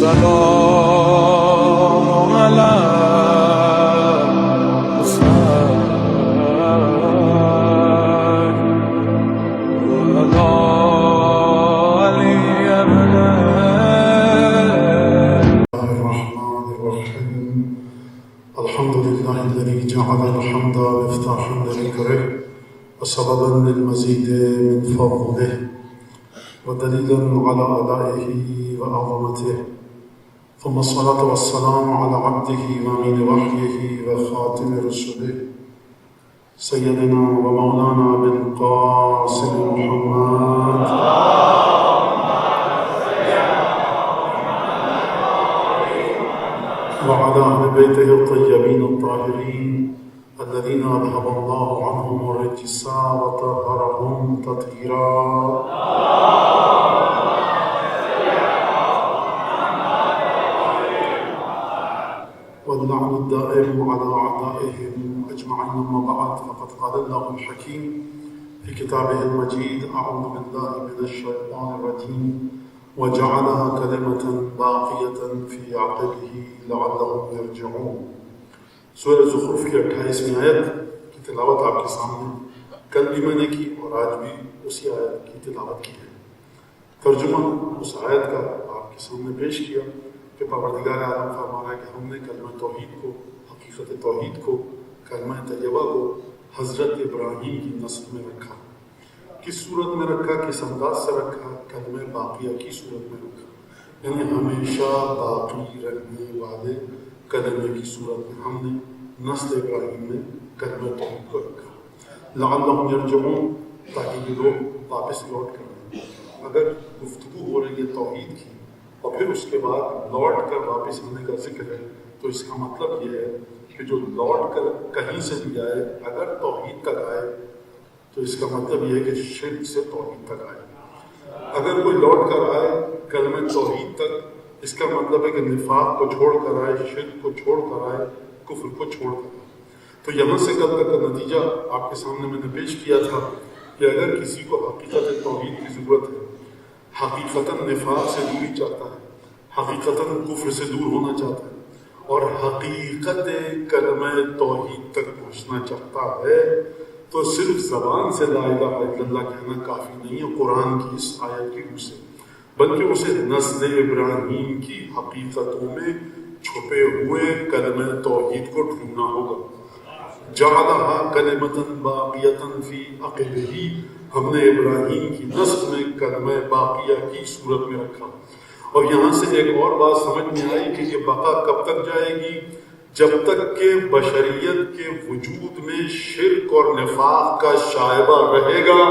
والسلام على الحمد لله الذي جعل الحمد مفتاحا لذكره وسببا للمزيد من فضله ودليلا على آلائه وعظمته، ثم الصلاة والسلام على عبده وامين وحيه وخاتم رسله سيدنا ومولانا بالقاسم محمد وعلى أهل بيته الطيبين الطاهرين الذين أذهب الله عنهم الرجس وطهرهم تطهيرا. واللعن الدائم على أعدائهم أجمعين. أما بعد، فقد قال الله الحكيم في كتابه المجيد: أعوذ بالله من الشيطان الرجيم وجعلها كلمة باقية في عقبه لعلهم يرجعون. سورہ زخرف کی 28ویں آیت کی تلاوت آپ کے سامنے کل بھی میں نے کی اور آج بھی اسی آیت کی تلاوت کی ہے. ترجمہ اس آیت کا آپ کے سامنے پیش کیا کہ پروردگار عالم فرما رہا ہے کہ ہم نے کلمہ توحید کو، حقیقت توحید کو، کلمہ طیبہ کو حضرت ابراہیم کی نسل میں رکھا. کس صورت میں رکھا، کس انداز سے رکھا؟ کلمہ باقیہ کی صورت میں رکھا، یعنی ہمیشہ باقی رہنے والے کلمے کی صورت میں ہم نے نسل ابراہیم میں کلمہ توحید کو رکھا. لعلہم یرجعون، تاکہ یہ لوگ واپس لوٹ کر آئیں. اگر گفتگو ہو رہی ہے توحید کی اور پھر اس کے بعد لوٹ کر واپس آنے کا ذکر ہے، تو اس کا مطلب یہ ہے کہ جو لوٹ کر کہیں سے بھی آئے، اگر توحید تک آئے تو اس کا مطلب یہ ہے کہ شرک سے توحید تک آئے. اگر کوئی لوٹ کر آئے کلمہ توحید تک، اس کا مطلب ہے کہ نفاق کو چھوڑ کر آئے، شرک کو چھوڑ کر آئے، کفر کو چھوڑ کر آئے. تو یہاں سے کل تک کا نتیجہ آپ کے سامنے میں نے پیش کیا تھا کہ اگر کسی کو حقیقت توحید کی ضرورت ہے، حقیقتاً نفاق سے دوری چاہتا ہے، حقیقتاً کفر سے دور ہونا چاہتا ہے اور حقیقت کلمہ توحید تک پہنچنا چاہتا ہے، تو صرف زبان سے لا الہ الا اللہ کہنا کافی نہیں ہے قرآن کی اس آیت کی روح سے، بلکہ اسے نسل ابراہیم کی حقیقتوں میں چھپے ہوئے کلمہ توحید کو ڈھونڈنا ہوگا. جعلہا کلمۃ باقیۃ فی عقبہ، ہم نے ابراہیم کی نسل میں کلمہ باقیہ کی صورت میں رکھا. اور یہاں سے ایک اور بات سمجھ میں آئی کہ یہ بقا کب تک جائے گی؟ جب تک کہ بشریت کے وجود میں شرک اور نفاق کا شائبہ رہے گا،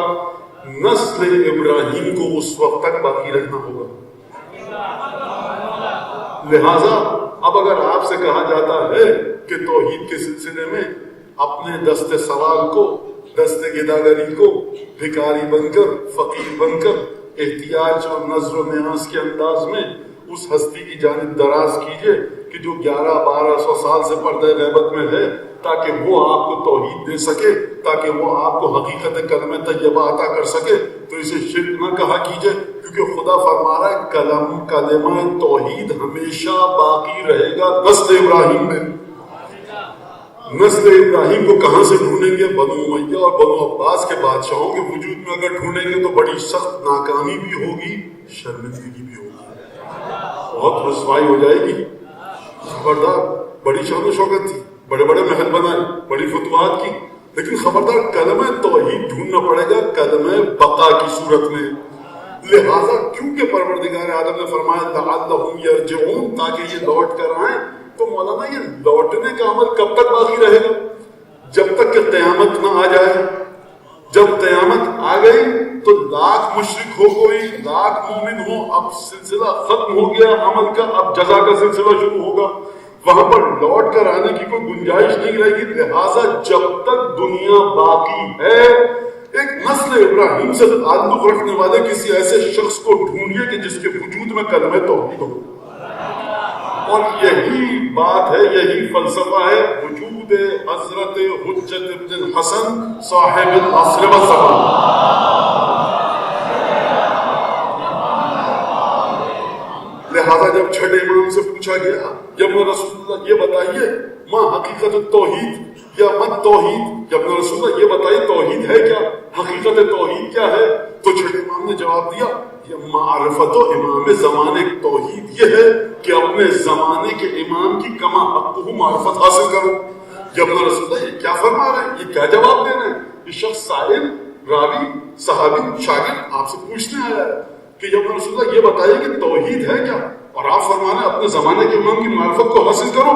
نسل ابراہیم کو اس وقت تک باقی رہنا ہوگا. لہذا اب اگر آپ سے کہا جاتا ہے کہ توحید کے سلسلے میں اپنے دست سوال کو، دست گداگری کو بھکاری بن کر، فقیر بن کر، احتیاج اور نظر و نیاز کے انداز میں اس ہستی کی جانب دراز کیجئے کہ جو 1100-1200 سال سے پردہ غیبت میں ہے، تاکہ وہ آپ کو توحید دے سکے، تاکہ وہ آپ کو حقیقت کلمہ طیبہ عطا کر سکے، تو اسے شرک نہ کہا کیجئے، کیونکہ خدا فرما رہا ہے کلمہ توحید ہمیشہ باقی رہے گا نسل ابراہیم میں. نسل ابراہیم کو کہاں سے ڈھونڈیں گے؟ بنو امیہ اور بنو عباس کے بادشاہوں کے وجود میں اگر ڈھونڈیں گے تو بڑی سخت ناکامی بھی ہوگی، شرمندگی بھی ہوگی، بہت رسوائی ہو جائے گی. خبردار، بڑی شان و شوکت تھی، بڑے بڑے محل بنائے، بڑی فتوحات کی، لیکن خبردار کلمہ توحید ڈھونڈنا پڑے گا کلمہ بقا کی صورت میں. لہذا کیونکہ پروردگار عالم نے فرمایا لعلہم یرجعون، تاکہ یہ لوٹ کر آئیں، تو مولانا یہ لوٹنے کا عمل کب تک باقی رہے گا؟ جب تک کہ قیامت نہ آ جائے. جب قیامت آ گئی تو لاکھ مشرک ہو، کوئی لاکھ مومن ہو، اب سلسلہ ختم ہو گیا عمل کا، اب جزا کا سلسلہ شروع ہوگا. وہاں پر لوٹ کر آنے کی کوئی گنجائش نہیں رہے گی. لہٰذا جب تک دنیا باقی ہے، ایک نسل ابراہیم سے تعلق رکھنے والے کسی ایسے شخص کو ڈھونڈیے کہ جس کے وجود میں کلمہ توحید ہو. اور یہی بات ہے، یہی فلسفہ ہے وجود حضرت حجت ابن الحسن صاحب العصر والزمان. لہٰذا جب چھٹے امام سے پوچھا گیا یا رسول اللہ یہ بتائیے ما حقیقت التوحید یا مت توحید، یا رسول اللہ یہ بتائیے توحید ہے کیا، حقیقت توحید کیا ہے؟ تو چھٹے امام نے جواب دیا یہ معرفت و امام زمانے توحید یہ ہے کہ اپنے زمانے کے امام کی کما حق معرفت حاصل کرو۔ جب رسول اللہ یہ کیا فرما رہے ہیں، یہ کیا جواب دے رہے ہیں؟ یہ شخص سائل راوی صحابی شاگرد آپ سے پوچھنے آیا ہے کہ جب رسول اللہ یہ بتائیے کہ توحید ہے کیا، اور آپ فرما رہے ہیں اپنے زمانے کے امام کی معرفت کو حاصل کرو،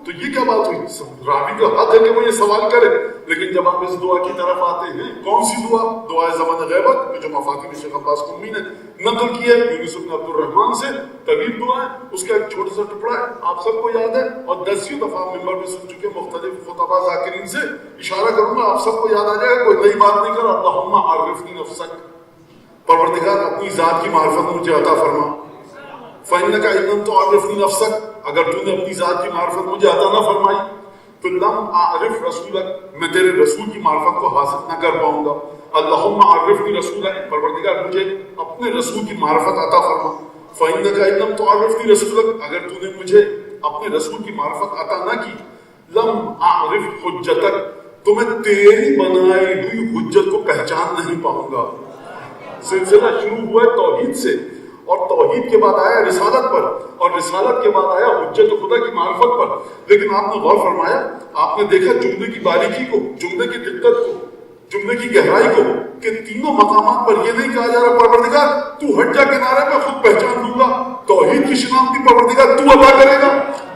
تو یہ کیا بات ہوئی؟ راوی کا حق ہے کہ وہ یہ سوال کرے، لیکن جب آپ اس دعا کی طرف آتے ہیں، کون سی دعا؟ دعائے زمان غیبت جو مفاتیح شیخ عباس قمی نے نقل کی ہے یونس بن عبد الرحمن سے، طویل دعا ہے، اس کا ایک چھوٹا سا ٹکڑا ہے آپ سب کو یاد ہے، اور 10 دفعہ ممبر پہ سن چکے مختلف خطباء ذاکرین سے اشارہ کروں گا، آپ سب کو یاد آ جائے گا، کوئی نئی بات نہیں کر۔ اللہم عرفنی نفسک، پروردگار اپنی ذات کی معرفت مجھے عطا فرما۔ فإنک إن لم تعرفنی نفسک، اگر تو نے اپنی ذات کی معرفت مجھے عطا نہ فرمائی تو لم اعرف رسولک، میں تیرے رسول کی معرفت کو حاصل نہ کر پاؤں گا۔ اللہم عرفنی رسولک، پروردگار مجھے اپنے رسول کی معرفت عطا فرما۔ فإنک إن لم تعرفنی رسولک، اگر تو نے مجھے اپنے رسول کی معرفت عطا نہ کی، لم اعرف حجتک، تو میں تیری بنائی ہوئی حجت کو پہچان نہیں پاؤں گا۔ سلسلہ شروع ہوا ہے توحید سے، اور توحید کے بعد آیا رسالت پر، اور رسالت کے بعد آیا حجت خدا کی معرفت پر۔ لیکن آپ نے غور فرمایا، آپ نے دیکھا جملے کی باریکی کو، جملے کی دقت کو، جملے کی گہرائی کو، کہ تینوں مقامات پر یہ نہیں کہا جا رہا پروردگار تو ہٹ جا کنارے میں خود پہچان دوں گا۔ توحید کی شناخت بھی پروردگار تو عطا کرے گا،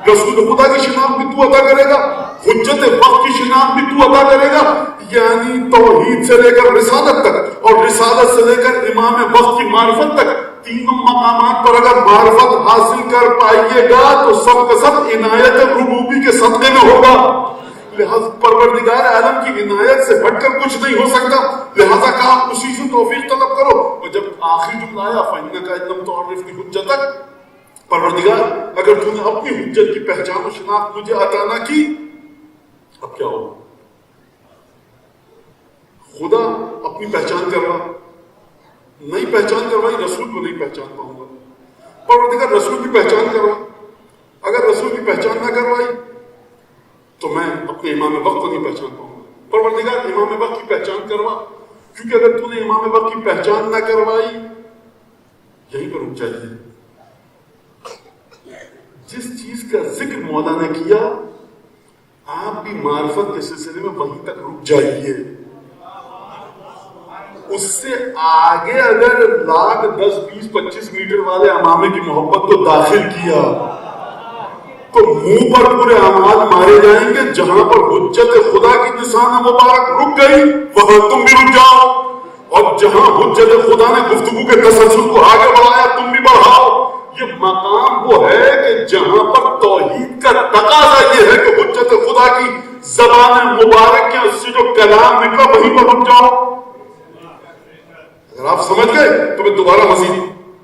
رسول خدا کی شناخت بھی تو عطا کرے گا، حجت وقت کی شناخت بھی تو عطا کرے گا۔ یعنی توحید سے لے کر رسالت تک، اور رسالت سے لے کر امام وقت کی معرفت تک، تینوں مقامات پر اگر معرفت حاصل کر پائیے گا تو سب کا سب عنایت ربوبی کے صدقے میں ہوگا۔ لہذا پروردگار عالم کی عنایت سے ہٹ کر کچھ نہیں ہو سکتا، لہذا کہا اسی سے توفیق طلب کرو۔ اور جب آخری جملہ آیا فإنک إن لم تعرفنی حجتک، پروردگار اگر تو نے اپنی حجت کی پہچان و شناخت مجھے عطا نہ کی، اب کیا ہوگا؟ خدا اپنی پہچان کروا، نہیں پہچان کروائی، رسول کو نہیں پہچان پاؤں گا۔ پروردگار رسول کی پہچان کروا، اگر رسول کی پہچان نہ کروائی تو میں اپنے امام وقت کو نہیں پہچان پاؤں گا۔ پروردگار امام وقت کی پہچان کروا، کیونکہ اگر تو نے امام وقت کی پہچان نہ کروائی، یہیں پر رک جائیے۔ جس چیز کا ذکر مولا نے کیا، آپ بھی معرفت کے سلسلے میں وہیں تک رک جائیے۔ اس سے آگے اگر لاکھ 10 20 25 میٹر والے امامے کی محبت کو داخل کیا تو منہ پر پورے اعمال مارے جائیں گے۔ جہاں پر حجت خدا کی نشان مبارک رک گئی وہاں تم بھی رک جاؤ، اور جہاں حجت خدا نے گفتگو کے تسلسل کو آگے بڑھایا تم بھی بڑھاؤ۔ یہ مقام وہ ہے کہ جہاں پر توحید کا تقاضا یہ ہے کہ حجت خدا کی زبان مبارک کے اس سے جو کلام نکلا وہیں پر رک جاؤ۔ اگر آپ سمجھ گئے تو میں دوبارہ مزید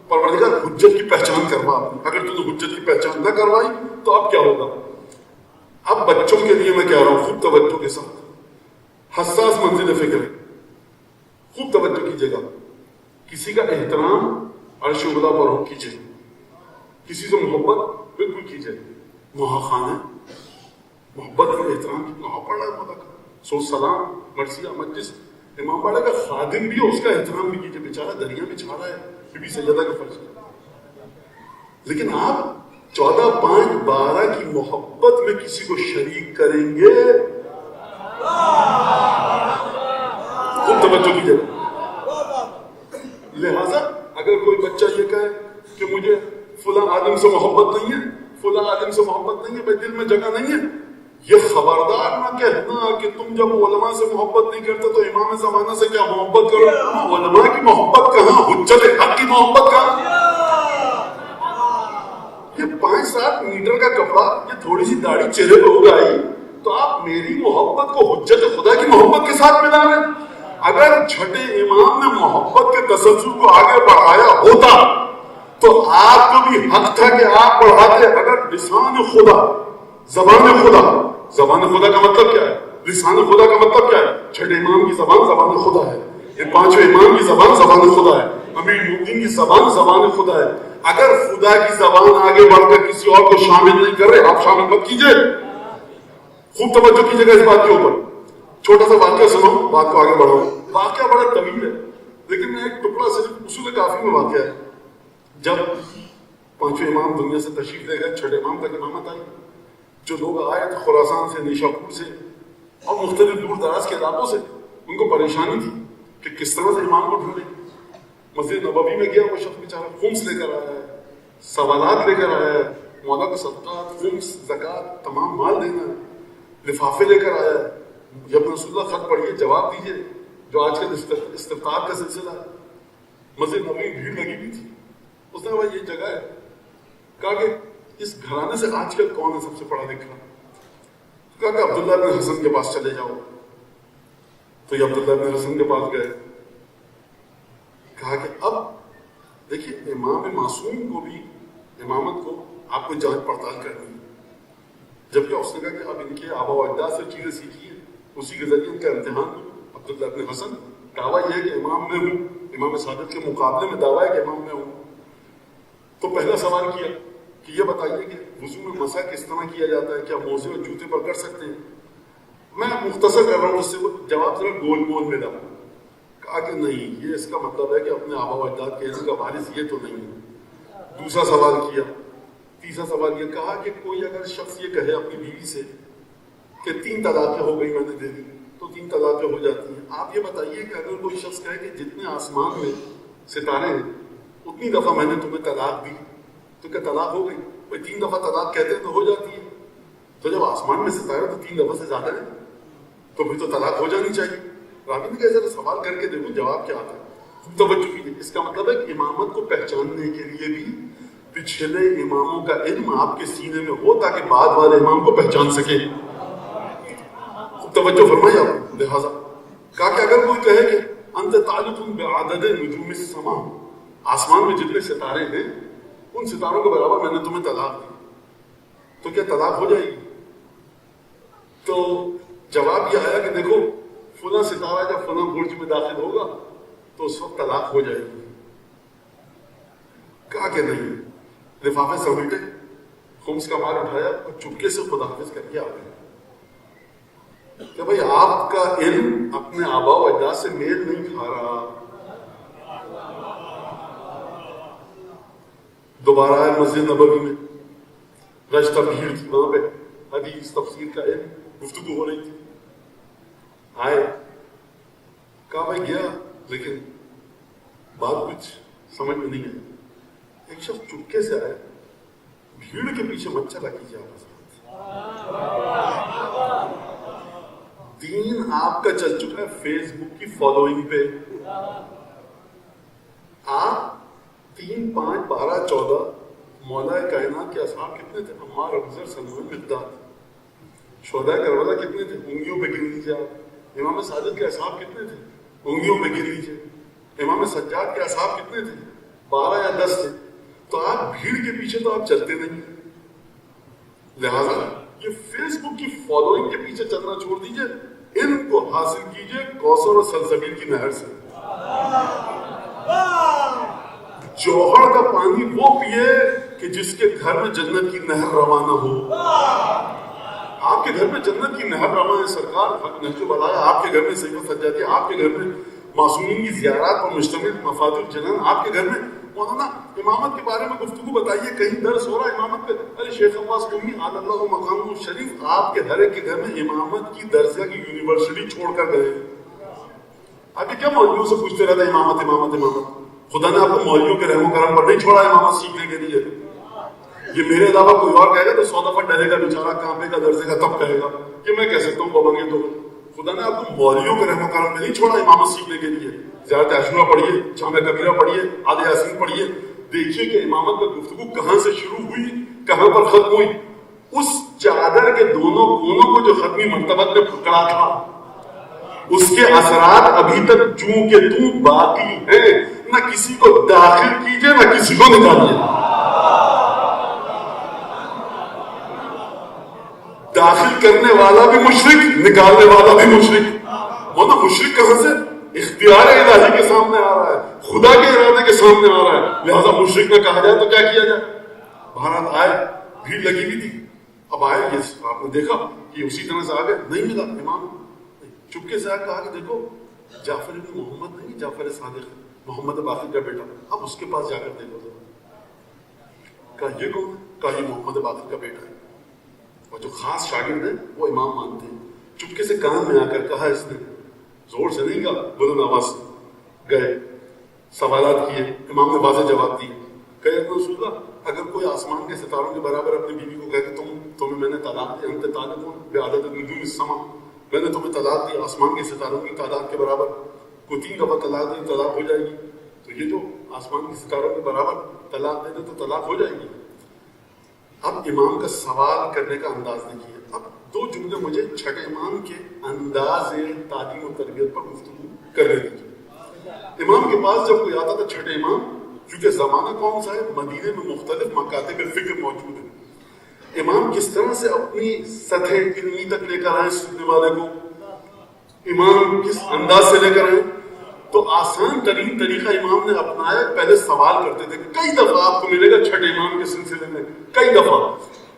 پروردگار حجت کی پہچان کروا، اگر تو نے حجت کی پہچان نہ کروائی تو اب کیا ہوگا؟ اب بچوں کے لیے میں کہہ رہا ہوں خوب توجہ کے ساتھ، حساس منزل فکر ہے، خوب توجہ کیجیے گا۔ کسی کا احترام عرش اولا پر ہو کیجیے، کسی سے محبت بالکل کیجیے۔ وہاں خانہ محبت اور احترام کتنا پڑا ہے مولا کا، سو سلام مرثیہ مجلس، امام باڑے کا خادم بھی ہے، اس کا احترام بھی کیجیے، بیچارہ دریا میں چھا رہا ہے، بی بی سیدہ کا فرض ہے۔ لیکن آپ 14-5-12 کی محبت میں کسی کو شریک کریں گے، خود توجہ کیجیے۔ لہذا اگر کوئی بچہ یہ کہے کہ مجھے فلاں آدم سے محبت نہیں ہے، فلاں آدم سے محبت نہیں ہے، میرے دل میں جگہ نہیں ہے، یہ خبردار نہ کہنا کہ تم جب علماء سے محبت نہیں کرتے تو امام زمانہ سے کیا محبت کرو۔ علماء کی محبت کہاں، حجت حق کی محبت کہاں؟ یہ 5-7 میٹر کا کپڑا، یہ تھوڑی سی داڑھی چہرے پہ اگائی تو آپ میری محبت کو حجت خدا کی محبت کے ساتھ ملا رہے ہیں۔ اگر چھٹے امام نے محبت کے تسلسل کو آگے بڑھایا ہوتا تو آپ کو بھی حق تھا کہ آپ بڑھاتے۔ اگر لسان خدا، زبان خدا، زبان خدا کا مطلب کیا ہے؟ لسان خدا کا مطلب کیا ہے؟ چھٹے امام کی زبان زبان خدا ہے، یہ 5ویں امام کی زبان زبان خدا ہے، امیر المؤمنین کی زبان زبان خدا ہے۔ اگر خدا کی زبان آگے بڑھ کر کسی اور کو شامل نہیں کر رہے، آپ شامل مت کیجئے. خوب توجہ کیجیے گا اس بات کے اوپر. چھوٹا سا واقعہ سنو، بات کو آگے بڑھاؤ. واقعہ بڑا طویل ہے لیکن میں ایک ٹکڑا صرف اصول کافی میں واقعہ ہے. جب پانچویں امام دنیا سے تشریف لے گئے، چھٹے امام تک امامت آئی. جو لوگ آئے تھے خراسان سے، نیشاپور سے اور مختلف دور دراز کے علاقوں سے، ان کو پریشانی تھی کہ کس طرح سے امام کو ڈھونڈے. مسجد نبوی میں گیا وہ شخص بیچارہ خمس لے کر آیا ہے، سوالات لے کر آیا ہے، مولا کو صدقات، خمس، زکوٰۃ تمام مال دینا ہے، لفافے لے کر آیا ہے. جب رسول اللہ خط پڑھیے جواب دیجیے، جو آج کل استفتاء کا سلسلہ ہے. مسجد نبوی بھیڑ لگی ہوئی تھی. اس نے کہا یہ جگہ ہے. کہا کہ اس گھرانے سے آج کل کون ہے سب سے پڑھا لکھا؟ کہا کہ عبداللہ بن حسن کے پاس چلے جاؤ. تو یہ عبداللہ بن حسن کے پاس گئے. کہا کہ اب دیکھیے امام معصوم کو بھی امامت کو آپ کو جانچ پڑتال کرنی ہے. جبکہ اس نے کہا کہ اب ان کے آبا و اجداد سے چیزیں سیکھی ہیں، اسی کے ذریعے ان کا امتحان دوں. عبداللہ بن حسن دعویٰ یہ ہے کہ امام میں ہوں، امام صادق کے مقابلے میں دعویٰ ہے کہ امام میں ہوں. تو پہلا سوال کیا کہ یہ بتائیے کہ وضو میں مسح کس طرح کیا جاتا ہے، کیا موزے اور جوتے پر کر سکتے ہیں؟ میں مختصر کر رہا ہوں، اس سے وہ جواب ذرا گول مول میں ڈالا. کہا کہ نہیں، یہ اس کا مطلب ہے کہ اپنے آبا و اجداد کے علم کا وارث یہ تو نہیں ہے. دوسرا سوال کیا. تیسرا سوال یہ کہا کہ کوئی اگر شخص یہ کہے اپنی بیوی سے کہ 3 طلاقیں ہو گئی میں نے دے دی، تو 3 طلاقیں ہو جاتی ہیں. آپ یہ بتائیے کہ اگر کوئی شخص کہے کہ جتنے آسمان میں ستارے ہیں اتنی دفعہ میں نے تمہیں طلاق دی، تو کیا طلاق ہو گئی؟ بھائی 3 دفعہ طلاق کہتے ہیں تو ہو جاتی ہے. تو جب آسمان میں ستارے تو 3 دفعہ سے زیادہ ہے تو پھر تو طلاق ہو جانی چاہیے. راوی نے کہا ذرا سوال کر کے دیکھو جواب کیا آتا ہے. توجہ کیجیے. اس کا مطلب ہے کہ امامت کو پہچاننے کے لیے بھی پچھلے اماموں کا علم آپ کے سینے میں ہو تاکہ بعد والے امام کو پہچان سکے. توجہ فرمائیے آپ. لہٰذا کہا کہ اگر کوئی کہے کہ انت تعلق بعدد نجوم السماء، آسمان میں جتنے ستارے ہیں ان ستاروں کے برابر میں نے تمہیں طلاق دی، تو کیا طلاق ہو جائے گی؟ تو جواب یہ آیا کہ دیکھو فلاں ستارہ جب فلاں برج میں داخل ہوگا تو اس وقت طلاق ہو جائے گی. کہا کہ نہیں. لفافے سمیٹے، خمس کا مال اٹھایا اور چپکے سے خدا حافظ کر کے آ گئے کہ بھائی آپ کا علم اپنے آبا و اجداد سے میل نہیں کھا رہا. دوبارہ آئے مسجد نبوی میں، رشتہ بھیڑ تھی وہاں پہ، حدیث تفسیر کا علم گفتگو ہو رہی تھی. آئے، کہا بھائی گیا لیکن بات کچھ سمجھ میں نہیں آئی. ایک شخص چپکے سے آئے، بھیڑ کے پیچھے مت چلا کیجیے آپ. دین آپ کا چل چکا ہے فیس بک کی فالوئنگ پہ. آپ 3، 5، 12، 14 مولا کائنات کے اصحاب کتنے تھے؟ عمار، ابوذر، سلمان، مقداد. شہداء کربلا کتنے تھے؟ انگلیوں پہ گن لیجیے آپ. امام صادق کے اصحاب کتنے تھے؟ انگلیوں پہ گن لیجیے. امام سجاد کے اصحاب کتنے تھے؟ 12 یا 10 تھے. تو آپ بھیڑ کے پیچھے تو آپ چلتے نہیں. لہذا یہ فیس بک کی فالوئنگ کے پیچھے چلنا چھوڑ دیجیے، علم کو حاصل کیجیے کوثر اور سلسبیل کی نہر سے. جوہر کا پانی وہ پیے کہ جس کے گھر میں جنت کی نہر روانہ ہو. آپ کے گھر میں جنت کی نہر روانہ ہے. سرکار نہج البلاغہ آپ کے گھر میں سید سجادی، آپ کے گھر میں معصومین کی زیارات پر مشتمل مفاد الجنان، آپ کے گھر میں مولانا امامت کے بارے میں گفتگو بتائیے. کہیں درس ہو رہا ہے امامت پہ، ارے شیخ عباس قمی علی اللہ مقامہ الشریف آپ کے ہر ایک کے گھر میں امامت کی درسگاہ کی یونیورسٹی چھوڑ کر گئے. آپ کیا مولویوں سے پوچھتے رہتے امامت امامت امامت؟ خدا نے آپ کو مولویوں کے رحم و کرم پر نہیں چھوڑا امامت سیکھنے کے لیے. یہ میرے علاوہ کوئی اور کہے گا تو 100 دفعہ ڈرے گا بیچارہ، کانپے گا، درسے گا، تب کہے گا کہ میں کہہ سکتا ہوں بابا. تو خدا نے آپ کو مولویوں کے رحم و کرم میں نہیں چھوڑا امامت سیکھنے کے لیے. زیارت عاشورہ پڑھیے، جامع کبیرہ پڑھیے، آل یاسین پڑھیے، دیکھیے کہ امامت پر گفتگو کہاں سے شروع ہوئی، کہاں پر ختم ہوئی. اس چادر کے دونوں کونوں کو جو ختمی مرتبت میں پکڑا تھا اس کے اثرات ابھی تک جوں کے توں باقی ہیں. نہ کسی کو داخل کیجئے نہ کسی کو نکالیے. داخل کرنے والا بھی مشرک، نکالنے والا بھی مشرک. وہ نا مشرک کہاں سے؟ اختیار الہی کے سامنے آ رہا ہے. خدا کے ارادے کے سامنے آ رہا ہے، لہذا مشرک نہ کہا جائے تو کیا کیا جائے؟ بہرحال آئے، بھیڑ لگی ہوئی تھی، اب آئے، یہ آپ نے دیکھا کہ اسی طرح سے آگے نہیں ملا امام، چپکے سے آ کہا کہ دیکھو جعفر ابن محمد نہیں، جعفر صادق محمد باقر کا بیٹا، اب اس کے پاس جا کر دیکھو ذرا۔ کہا یہ کون ہے؟ کہا یہ محمد باقر کا بیٹا ہے، اور جو خاص شاگرد ہیں وہ امام مانتے ہیں۔ چپکے سے کان میں آ کر کہا اس نے، زور سے نہیں کہا، بلند آواز سے گئے، سوالات کیے، امام نے واضح جواب دیے۔ کہ رسول اللہ اگر کوئی آسمان کے ستاروں کے برابر اپنی بیوی کو کہے کہ تمہیں میں نے طلاق دی، انت طالق بعدد نجوم السما، میں نے تمہیں طلاق دی آسمان کے ستاروں کی تعداد کے برابر، کوئی 3 دفعہ طلاق دی طلاق ہو جائے گی، تو یہ جو آسمان کے ستاروں کے برابر طلاق دے دے تو طلاق ہو جائے گی۔ اب امام کا سوال کرنے کا انداز دیکھیے۔ اب 2 جملے مجھے چھٹے امام کے انداز تعلیم و تربیت پر گفتگو کرنے دیجیے۔ امام کے پاس جب کوئی آتا تھا چھٹے امام، کیونکہ زمانہ کون سا ہے، مدینے میں مختلف مکاتب فکر موجود ہیں، امام کس طرح سے اپنی سطح علمی تک لے کر آئے سننے والے کو، امام کس انداز سے لے کر آئے، تو آسان ترین طریقہ امام نے اپنایا، پہلے سوال کرتے تھے۔ کئی دفعہ آپ کو ملے گا چھٹے امام کے سلسلے میں، کئی دفعہ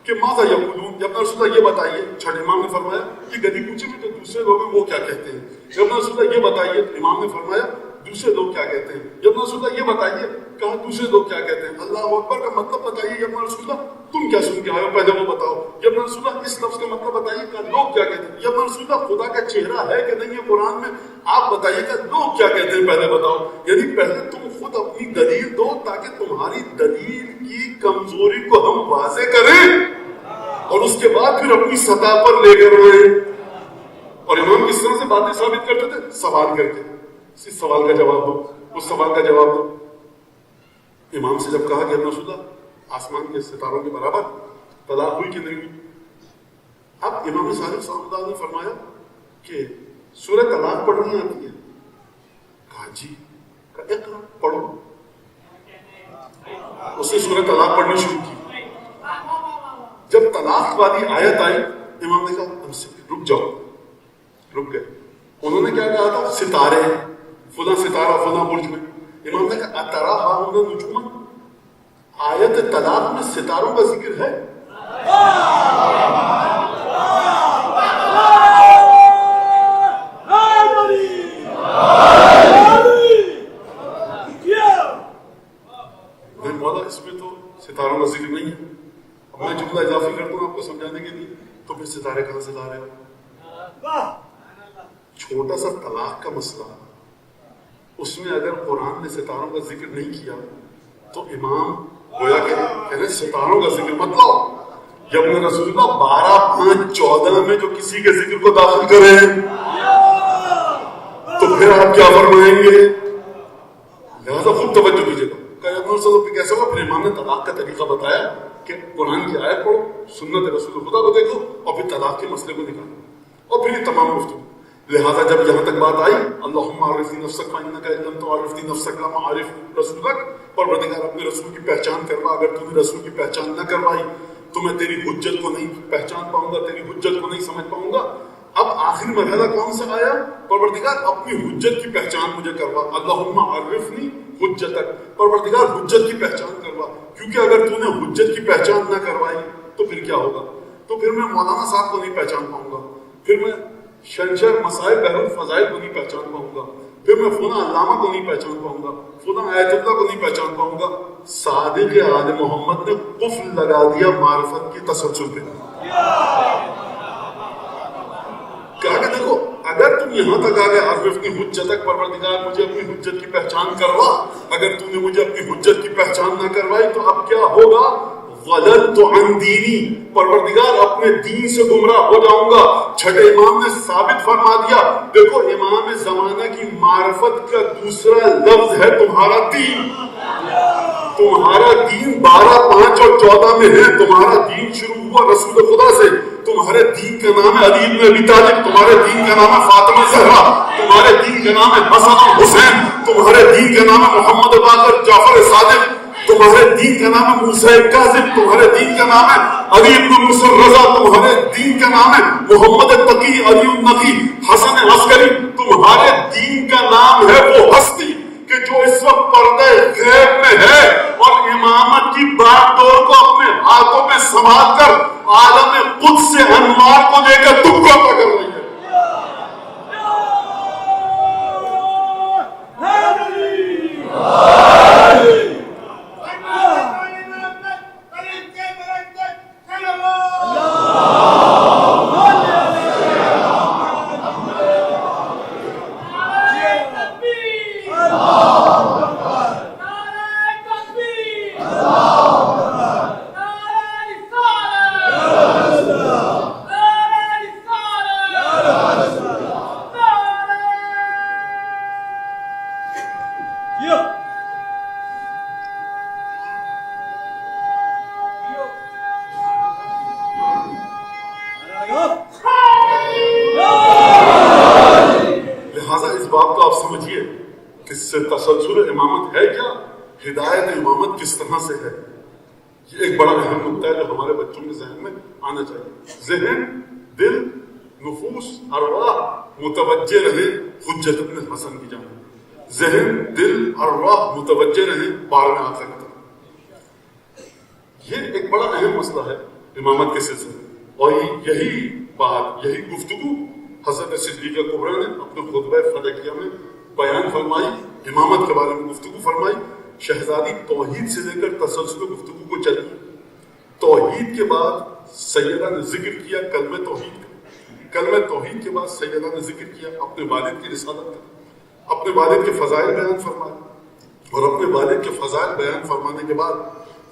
کہ ماذا یقولون، جب رسول اللہ یہ بتائیے، چھٹے امام نے فرمایا یہ گدی پوچھے میں تو دوسرے لوگ ہیں وہ کیا کہتے ہیں، جب رسول اللہ یہ بتائیے، امام نے فرمایا دوسرے لوگ کیا کہتے ہیں، جب رسول اللہ یہ بتائیے، کہا دوسرے لوگ کیا کہتے ہیں، اللہ اکبر کا مطلب بتائیے، جب رسول اللہ تم کیا سن کے آئے ہو پہلے وہ بتاؤ، جب رسول اللہ اس لفظ کا مطلب بتائیے کہ لوگ کیا کہتے ہیں، جب رسول اللہ خدا کا چہرہ ہے کہ نہیں ہے قرآن میں، آپ بتائیے کہ لوگ کیا کہتے ہیں پہلے بتاؤ۔ یعنی پہلے تم خود اپنی دلیل دو تاکہ تمہاری دلیل کی کمزوری کو ہم واضح کریں، اور اس کے بعد پھر اپنی سطح پر لے کر آئیں۔ اور امام کس طرح سے باتیں ثابت کرتے تھے، سوال کر کے، اس سوال کا جواب دو، اس سوال کا جواب دو۔ امام سے جب کہا کہ رسول اللہ آسمان کے ستاروں کے برابر طلاق ہوئی کہ نہیں ہوئی، اب امام صادق صاحب اللہ نے فرمایا کہ سورہ طلاق پڑھنی آتی ہے؟ کہا جی، کہا اقرا، پڑھو۔ اس نے سورہ طلاق پڑھنی شروع کی۔ جب طلاق والی آیت آئی، امام نے کہا رک جاؤ، رک گئے۔ انہوں نے کیا کہا تھا، ستارے، فلاں ستارہ فلاں برج میں۔ امام نے کہا اترا ہاؤنا نجوما، آیت طلاق میں ستاروں کا ذکر ہے؟ مولا اس میں تو ستاروں کا ذکر نہیں ہے۔ اب میں جملہ اضافی کرتا ہوں آپ کو سمجھانے کے لیے، تو پھر ستارے کہاں سے لا رہے ہو؟ چھوٹا سا طلاق کا مسئلہ، اس میں اگر قرآن نے ستاروں کا ذکر نہیں کیا تو امام گویا کہ کہنے ستاروں کا ذکر مت لاؤ۔ جب میں رسول اللہ 12:5:14 میں جو کسی کے ذکر کو داخل کرے تو پھر آپ کیا فرمائیں گے؟ لہذا خود توجہ دیجیے گا۔ کیسا ہوا؟ پھر امام نے طلاق کا طریقہ بتایا کہ قرآن کی آیت پڑھو، سنت رسول خدا کو دیکھو، اور پھر طلاق کے مسئلے کو نکالو، اور پھر یہ تمام گفتگو۔ لہذا جب یہاں تک بات آئی، اللہم عرفنی نفسک فإنک إن لم تعرفنی نفسک لم أعرف رسولک، پروردگار اپنے رسول کی پہچان کروا، اگر تو نے رسول کی پہچان نہ کروائی تو میں تیری حجت کو نہیں پہچان پاؤں گا، تیری حجت کو نہیں سمجھ پاؤں گا۔ اب آخری مرحلہ کون سا آیا؟ پروردگار اپنی حجت کی پہچان مجھے کروا، اللہم عرفنی حجتک، پروردگار حجت کی پہچان کروا، کیونکہ اگر تو نے حجت کی پہچان نہ کروائی تو پھر کیا ہوگا؟ تو پھر میں مولانا صاحب کو نہیں پہچان پاؤں گا، پھر میں شنشر مسائل بحر الفضائل کو نہیں پہچان پاؤں گا، پھر میں فلاں علامہ کو نہیں پہچان پاؤں گا، فلاں آیت اللہ کو نہیں پہچان پاؤں گا۔ صادق آل محمد نے قفل لگا دیا معرفت کی تسلسل پہ۔ کہا کہ دیکھو اگر تم یہاں تک آ گئے عرفنی حجتک، پروردگار مجھے اپنی حجت کی پہچان کروا، اگر تم نے مجھے اپنی حجت کی پہچان نہ کروائی تو اب کیا ہوگا؟ غلط عن دینی، پروردگار اپنے دین سے گمراہ ہو جاؤں گا۔ چھٹے امام نے ثابت فرما دیا، دیکھو امام زمانہ کی معرفت کا دوسرا لفظ ہے تمہارا دین۔ تمہارا دین 12:5:14 میں ہے، تمہارا دین شروع ہوا رسول خدا سے، تمہارے دین کا نام ہے علی بن ابی طالب، تمہارے دین کا نام ہے فاطمہ زہرا، تمہارے دین کا نام ہے حسن اور حسین، تمہارے دین کا نام ہے محمد باقر جعفر صادق، تمہارے دین کا نام ہے موسیٰ کاظم، تمہارے دین کا نام ہے علی بن موسیٰ رضا، تمہارے دین کا نام ہے محمد تقی علی النقی حسن عسکری، تمہارے دین کا نام ہے وہ ہستی کہ جو اس وقت پردے غیب میں ہے اور امامت کی بات ڈور کو اپنے ہاتھوں میں سنبھال کر عالم قدس سے انوار کو دے کر تم کو عطا کر رہی ہے. تسلسل امامت ہے کیا؟ ہدایت امامت کس طرح سے ہے؟ یہ ایک بڑا اہم نقطہ ہے جو ہمارے بچوں کے ذہن میں آنا چاہیے. ذہن، دل، نفوس، ارواح متوجہ رہے حجت ابن حسن کی جانب. ذہن، دل، ارواح متوجہ رہے 12ویں آخر کی طرف. یہ ایک بڑا اہم مسئلہ ہے امامت کے سلسلے میں. اور یہی بات، یہی گفتگو حضرت صدیقہ کبریٰ نے اپنے خطبہ فلکیہ میں بیان فرمائی. امامت کے بارے میں گفتگو فرمائی. شہزادی توحید سے لے کر تسلسل گفتگو کو چلی. توحید کے بعد سیدہ نے ذکر کیا کلمہ توحید کا. کلمہ توحید کے بعد سیدہ نے ذکر کیا اپنے والد کی رسالت کا. اپنے والد کے فضائل بیان فرمائے. اور اپنے والد کے فضائل بیان فرمانے کے بعد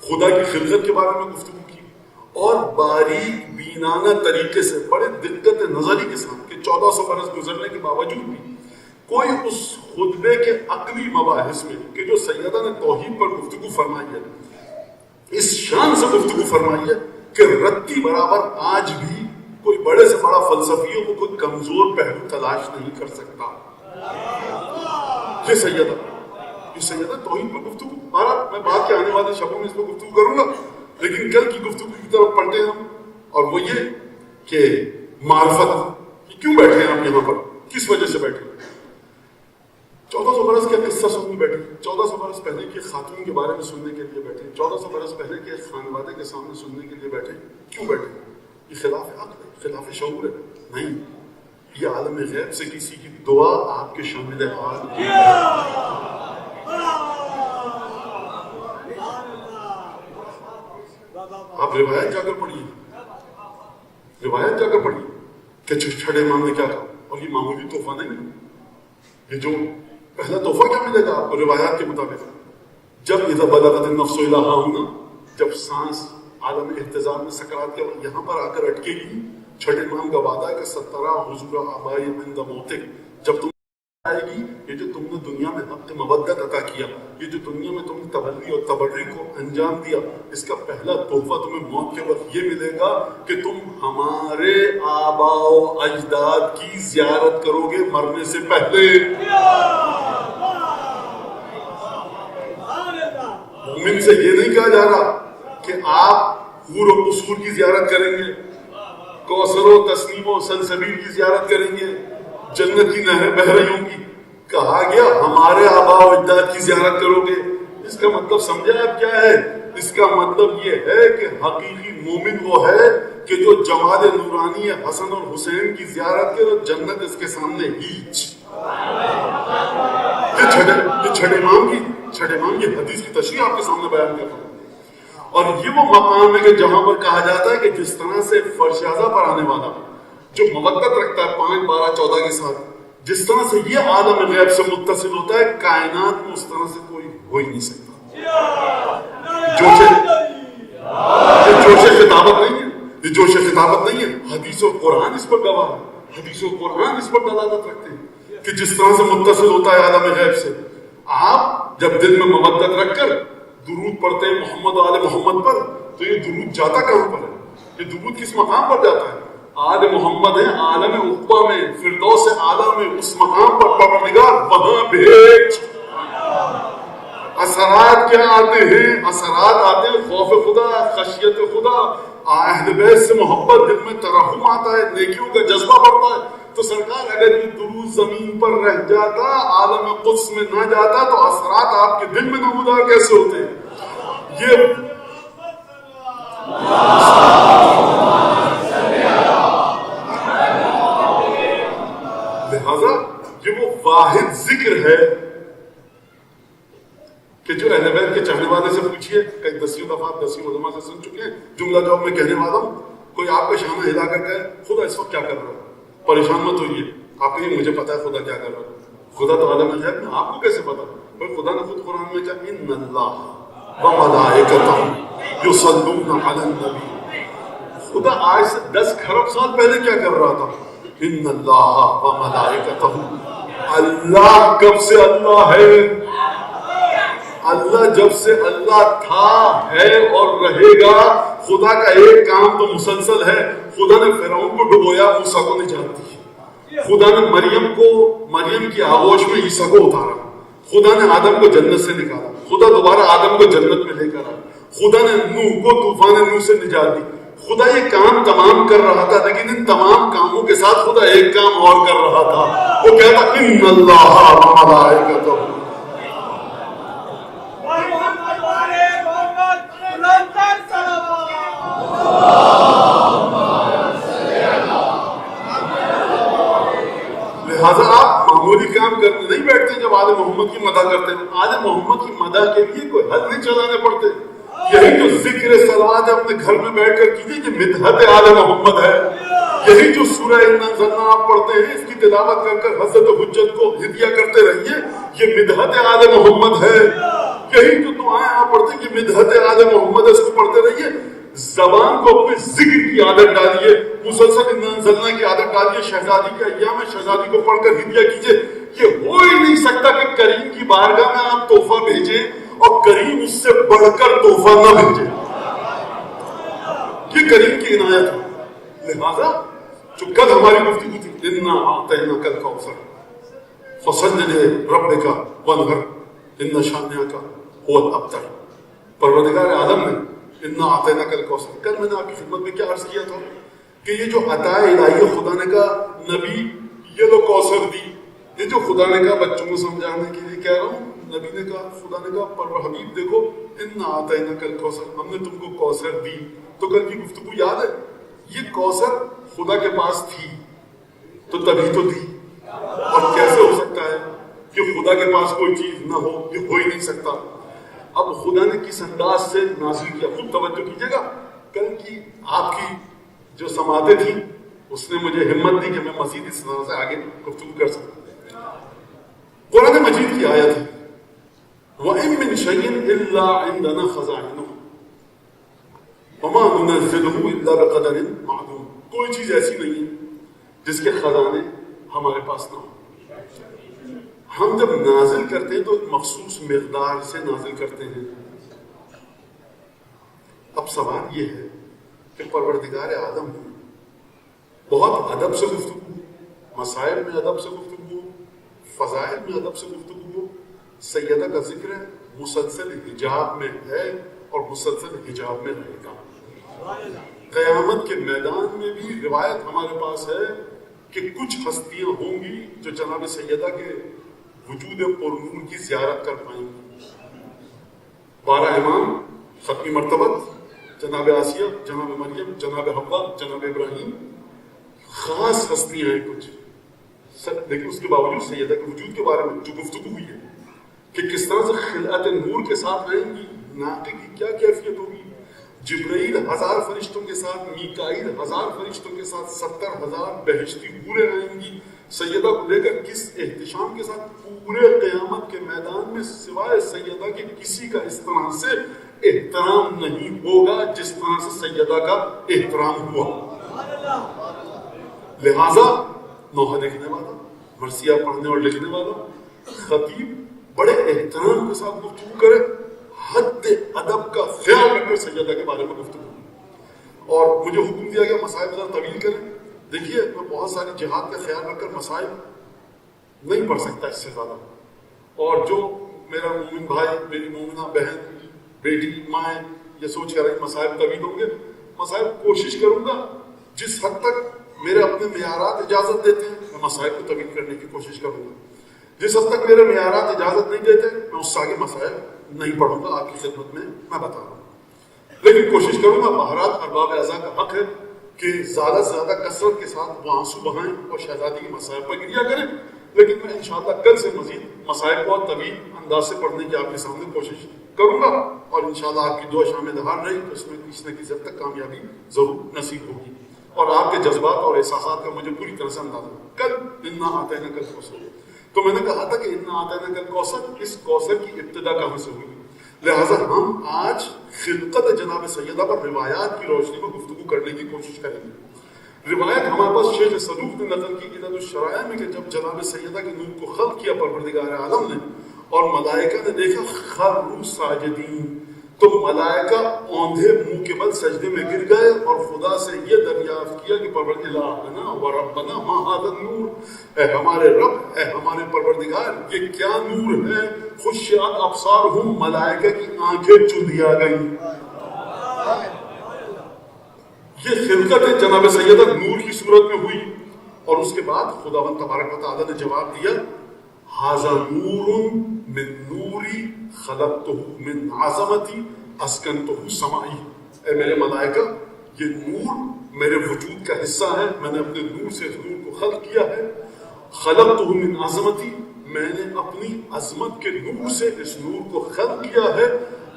خدا کی خلقت کے بارے میں گفتگو کی. اور باریک بینانہ طریقے سے بڑے دقت نظری کے ساتھ کہ 1400 برس گزرنے کے باوجود بھی کوئی اس خطبے کے عقلی مباحث میں کہ جو سیدہ نے توحید پر گفتگو فرمائی ہے اس شان سے گفتگو فرمائی ہے کہ رتی برابر آج بھی کوئی بڑے سے بڑا فلسفیوں کو کوئی کمزور پہلو تلاش نہیں کر سکتا. یہ سیدہ توحید پر گفتگو. میں بات کے آنے والے شبوں میں اس پر گفتگو کروں گا، لیکن کل کی گفتگو کی طرف پڑھتے ہیں ہم. اور وہ یہ کہ معرفت کیوں بیٹھے ہیں آپ یہاں پر، کس وجہ سے بیٹھے. 1400 برس کا قصہ سننے بیٹھے، 1400 برس پہلے کے خاتون کے بارے میں سننے کے لیے بیٹھے، 1400 برس پہلے کے خانوادے کے سامنے سننے کے لیے بیٹھے. کیوں بیٹھے؟ یہ خلاف عقل ہے، خلاف شعور ہے؟ نہیں، یہ عالم غیب سے کسی کی دعا آپ کے شامل حال. آپ روایت جا کر پڑھیے، روایت جا کر پڑھیے کہ چھٹے امام نے کیا کہا. اور یہ معمولی تحفہ نہیں ہے. یہ جو پہلا تحفہ کیا ملے گا آپ کو روایات کے مطابق؟ جب اذا بلغت النفس الہا ہونا، جب سانس عالم احتضار میں سکرات کے یہاں پر آ کر اٹکے گی، چھٹے امام کا وعدہ ہے کہ سترہ حضور آبائی من دموتک، جب تم آئے گی یہ جو تم نے دنیا میں حق مودت عطا کیا، یہ جو دنیا میں تم نے تبلی اور تبرک کو انجام دیا، اس کا پہلا تحفہ تمہیں موت کے وقت یہ ملے گا کہ تم ہمارے آباء و اجداد کی زیارت کرو گے مرنے سے پہلے. مومن سے یہ نہیں کہا جا رہا کہ آپ حور و قصور کی زیارت کریں گے، کوثر و تسنیم و سلسبیل کی زیارت کریں گے، جنت کی نہریں بہہ رہی ہوں گی. کہا گیا ہمارے آباء و اجداد کی زیارت کرو گے. اس کا مطلب سمجھا آپ کیا ہے؟ اس کا مطلب یہ ہے کہ حقیقی مومن وہ ہے کہ جو جمال نورانی حسن اور حسین کی زیارت کرے، جنت اس کے سامنے ہیچ. یہ چھٹے امام کی حدیث کی تشریح آپ کے سامنے بیان کر رہا ہوں. اور یہ وہ مقام ہے کہ جہاں پر کہا جاتا ہے کہ جس طرح سے فرشازہ پر آنے والا جو مودت رکھتا ہے 5، 12، 14 کے ساتھ، جس طرح سے یہ عالم غیب سے متصل ہوتا ہے، کائنات میں اس طرح سے کوئی ہو ہی نہیں سکتا. یہ جوش خطابت نہیں ہے، یہ جوش خطابت نہیں ہے. حدیث و قرآن اس پر گواہ ہے، حدیث و قرآن اس پر دلالت رکھتے ہیں کہ جس طرح سے متصل ہوتا ہے عالم غیب سے. آپ جب دل میں مودت رکھ کر درود پڑھتے ہیں محمد و آل محمد پر، تو یہ درود جاتا کہاں پر ہے؟ یہ درود کس مقام پر جاتا ہے؟ آل محمد ہے عالم عقبہ میں، فردوس اعلیٰ میں، اس مقام پر پروردگار وہاں بھیج. اثرات کیا آتے ہیں؟ اثرات آتے ہیں خوف خدا، خشیت خدا، اہل بیت سے محبت، دل میں ترحم آتا ہے، نیکیوں کا جذبہ بڑھتا ہے. تو تو سرکار اگر یہ دروز زمین پر رہ جاتا، عالم قدس میں نہ جاتا، تو اثرات آپ کے دل میں نمودار کیسے ہوتے؟ یہ لہذا یہ وہ واحد ذکر ہے کہ جو اہل بیت کے چاہنے والے سے پوچھئے، کئی دسیوں دفعہ دسیوں علماء سے سن چکے ہیں، جملہ جو میں کہنے والا ہوں، کوئی آپ کا شانہ ہلا کر کہے خدا اس وقت کیا کر رہا ہے، پریشان مت ہوئیے، آپ کہیے مجھے پتا ہے خدا کیا کر رہا ہے، خدا تو عالم الغیب میں، آپ کو کیسے پتا؟ بھائی خدا نے خود قرآن میں کہا ان اللہ وملائکتہ یصلون علی النبی، خدا آج سے 10 کھرب سال پہلے کیا کر رہا تھا؟ ان اللہ وملائکتہ، اللہ کب سے اللہ ہے؟ اللہ جب سے اللہ تھا، ہے اور رہے گا، خدا کا ایک کام تو مسلسل ہے، خدا نے فرعون کو ڈبویا، موسیٰ کو نجات دی، خدا نے مریم کی آغوش میں عیسیٰ کو اتارا، خدا نے آدم کو جنت سے نکالا، خدا دوبارہ آدم کو جنت میں لے کر آیا، خدا نے نوح کو طوفان نوح سے نجات دی، خدا یہ کام تمام کر رہا تھا، لیکن ان تمام کاموں کے ساتھ خدا ایک کام اور کر رہا تھا، وہ کہتا ان اللہ وملائکتہ، لہٰذا آپ معمولی کام کرنے نہیں بیٹھتے جب آل محمد کی مدح کرتے ہیں، آل محمد کی مدح کے لیے کوئی حد نہیں چلانے پڑتے، یہی جو ذکر صلوات ہے اپنے گھر میں بیٹھ کر کیجیے، یہ مدحت آل محمد ہے، یہی جو سورہ انا انزلنا آپ پڑھتے ہیں، اس کی تلاوت کر کر حضرت حجت کو ہدیہ کرتے رہیے، یہ مدحت آل محمد ہے، یہی جو دعائیں آپ پڑھتے ہیں، یہ مدحت آل محمد ہے، اس کو پڑھتے رہیے، زبان کو اپنے ذکر کی عادت ڈالیے، مسلسل انا انزلنا کی عادت ڈالیے، شہزادی کے ایام میں شہزادی کو پڑھ کر ہدیہ کیجیے، یہ ہو ہی نہیں سکتا کہ کریم کی بارگاہ میں آپ تحفہ بھیجیں اور کریم اس سے بڑھ کر تحفہ نہ بھیجے، یہ کریم کی عنایت ہے۔ لہذا جو کل ہماری گفتگو تھی انا اعطیناک الکوثر فصل لربک وانحر ان شانئک هو الابتر، پروردگار عالم نے انا اعطیناک الکوثر، کل میں نے آپ کی خدمت میں کیا عرض کیا تھا کہ یہ جو عطا الہی خدا نے کہا نبی یہ لو کوثر دی، یہ جو خدا نے کہا بچوں کو سمجھانے کے لیے کہہ رہا ہوں، نبی نے کہا، خدا نے کہا پر حبیب دیکھو انا اعطیناک الکوثر، ہم نے تم کو کوثر دی، تو کل کی گفتگو یاد ہے، یہ کوثر خدا کے پاس تھی تو تبھی تو دی، اور کیسے ہو سکتا ہے کہ خدا کے پاس کوئی چیز نہ ہو، یہ ہو ہی نہیں سکتا۔ اب خدا نے کس انداز سے نازل کیا، خود توجہ کیجیے گا، کل کی آپ کی جو سماعتیں تھیں اس نے مجھے ہمت دی کہ میں مزید اس طرح سے آگے گفتگو کر سکتا۔ قرآن مجید کی آیت ہے وَإِن مِّن شَيْءٍ إِلَّا عِندَنَا خَزَائِنُهُ وَمَا نُنَزِّلُهُ إِلَّا بِقَدَرٍ مَّعْلُومٍ، کوئی چیز ایسی نہیں ہے جس کے خزانے ہمارے پاس نہ ہوں، ہم جب نازل کرتے ہیں تو ایک مخصوص مقدار سے نازل کرتے ہیں۔ اب سوال یہ ہے کہ پروردگار عالم بہت ادب سے گفتگو، مسائل میں ادب سے گفتگو، فضائل میں ادب سے گفتگو، سیدہ کا ذکر ہے، مسلسل حجاب میں ہے اور مسلسل حجاب میں رہے گا۔ قیامت کے میدان میں بھی روایت ہمارے پاس ہے کہ کچھ ہستیاں ہوں گی جو جناب سیدہ کے وجود پرنور کی زیارت کر پائیں گی۔ 12 امام، ختمی مرتبت، جناب آسیہ، جناب مریم، جناب حوا، جناب ابراہیم، خاص ہستیاں ہیں کچھ، لیکن اس کے باوجود سیدہ کے وجود کے بارے میں جو گفتگو ہوئی ہے کہ کس طرح سے خلعت نور کے ساتھ رہیں گی، ناقے کی کیا کیفیت ہوگی، جبرائیل 1000 فرشتوں کے ساتھ، میکائیل 1000 فرشتوں کے ساتھ، 70,000 بہشتی حوریں آئیں گی سیدہ کو لے کر، کس احتشام کے ساتھ، پورے قیامت کے میدان میں سوائے سیدہ کے کسی کا اس طرح سے احترام نہیں ہوگا جس طرح سے سیدہ کا احترام ہوا۔ لہذا نوحہ دیکھنے والا، مرثیہ پڑھنے اور لکھنے والا، خطیب بڑے احترام کے ساتھ گفتگو کرے، حد ادب کا خیال رکھ کر سیدہ کے بارے میں گفتگو، اور مجھے حکم دیا گیا مسائل ذرا طویل کریں۔ دیکھیے میں بہت ساری جہاد کا خیال رکھ کر مسائل نہیں پڑھ سکتا اس سے زیادہ، اور جو میرا مومن بھائی، میری مومنہ بہن، بیٹی، مائیں یہ سوچ کر رہی مسائل طویل ہوں گے، مسائل کوشش کروں گا جس حد تک میرے اپنے معیارات اجازت دیتے ہیں میں مسائل کو طویل کرنے کی کوشش کروں گا. جس حد تک میرے معیارات اجازت نہیں دیتے میں اس سے آگے مسائل نہیں پڑھوں گا، آپ کی خدمت میں بتا رہا ہوں. لیکن کوشش کروں گا. بہرحال ارباب اعضاء کا حق ہے کہ زیادہ سے زیادہ کثرت کے ساتھ وہ آنسو بہائیں اور شہزادی کے مسائل پر گریا کریں. لیکن میں انشاءاللہ کل سے مزید مسائل کو طویل انداز سے پڑھنے کی آپ کے سامنے کوشش کروں گا، اور انشاءاللہ آپ کی دعا شامل دہار رہی تو اس میں کسی نہ کسی حد تک کامیابی ضرور نصیب ہوگی. اور آپ کے جذبات اور احساسات کا مجھے پوری طرح سے اندازہ ہے. کل انا اعطیناک الکوثر، تو میں نے کہا تھا کہ انا اعطیناک الکوثر، اس کوثر کی ابتدا کہاں سے ہوئی؟ لہٰذا ہم آج خلقت جناب سیدہ پر روایات کی روشنی میں گفتگو کرنے کی کوشش کریں گے. روایت ہمارے پاس شیخ صدوق نے نقل کی عدد الشرائع میں کہ جب جناب سیدہ کے نور کو خلق کیا پروردگار عالم نے اور ملائکہ نے دیکھا خروا ساجدین، تو ملائکہ اوندھے منہ کے بل سجدے میں گر گئے اور خدا سے یہ دریافت کیا کہ الہنا و ربنا ما ھذا النور، اے ہمارے رب، اے ہمارے پروردگار، یہ کیا نور ہے؟ خشعت ابصارہم، ملائکہ کی آنکھیں چندیا گئیں. یہ خلقت جناب سیدہ نور کی صورت میں ہوئی. اور اس کے بعد خداوند تبارک و تعالیٰ نے جواب دیا ھذا نور من نوری خلقتہ من عظمتی اسکنتہ سمائی، اے میرے ملائکہ یہ نور میرے وجود کا حصہ ہے، میں نے اپنے نور سے اس نور کو خلق کیا ہے. خلقتہ من عظمتی، میں نے اپنی عظمت کے نور سے اس نور کو خلق کیا ہے.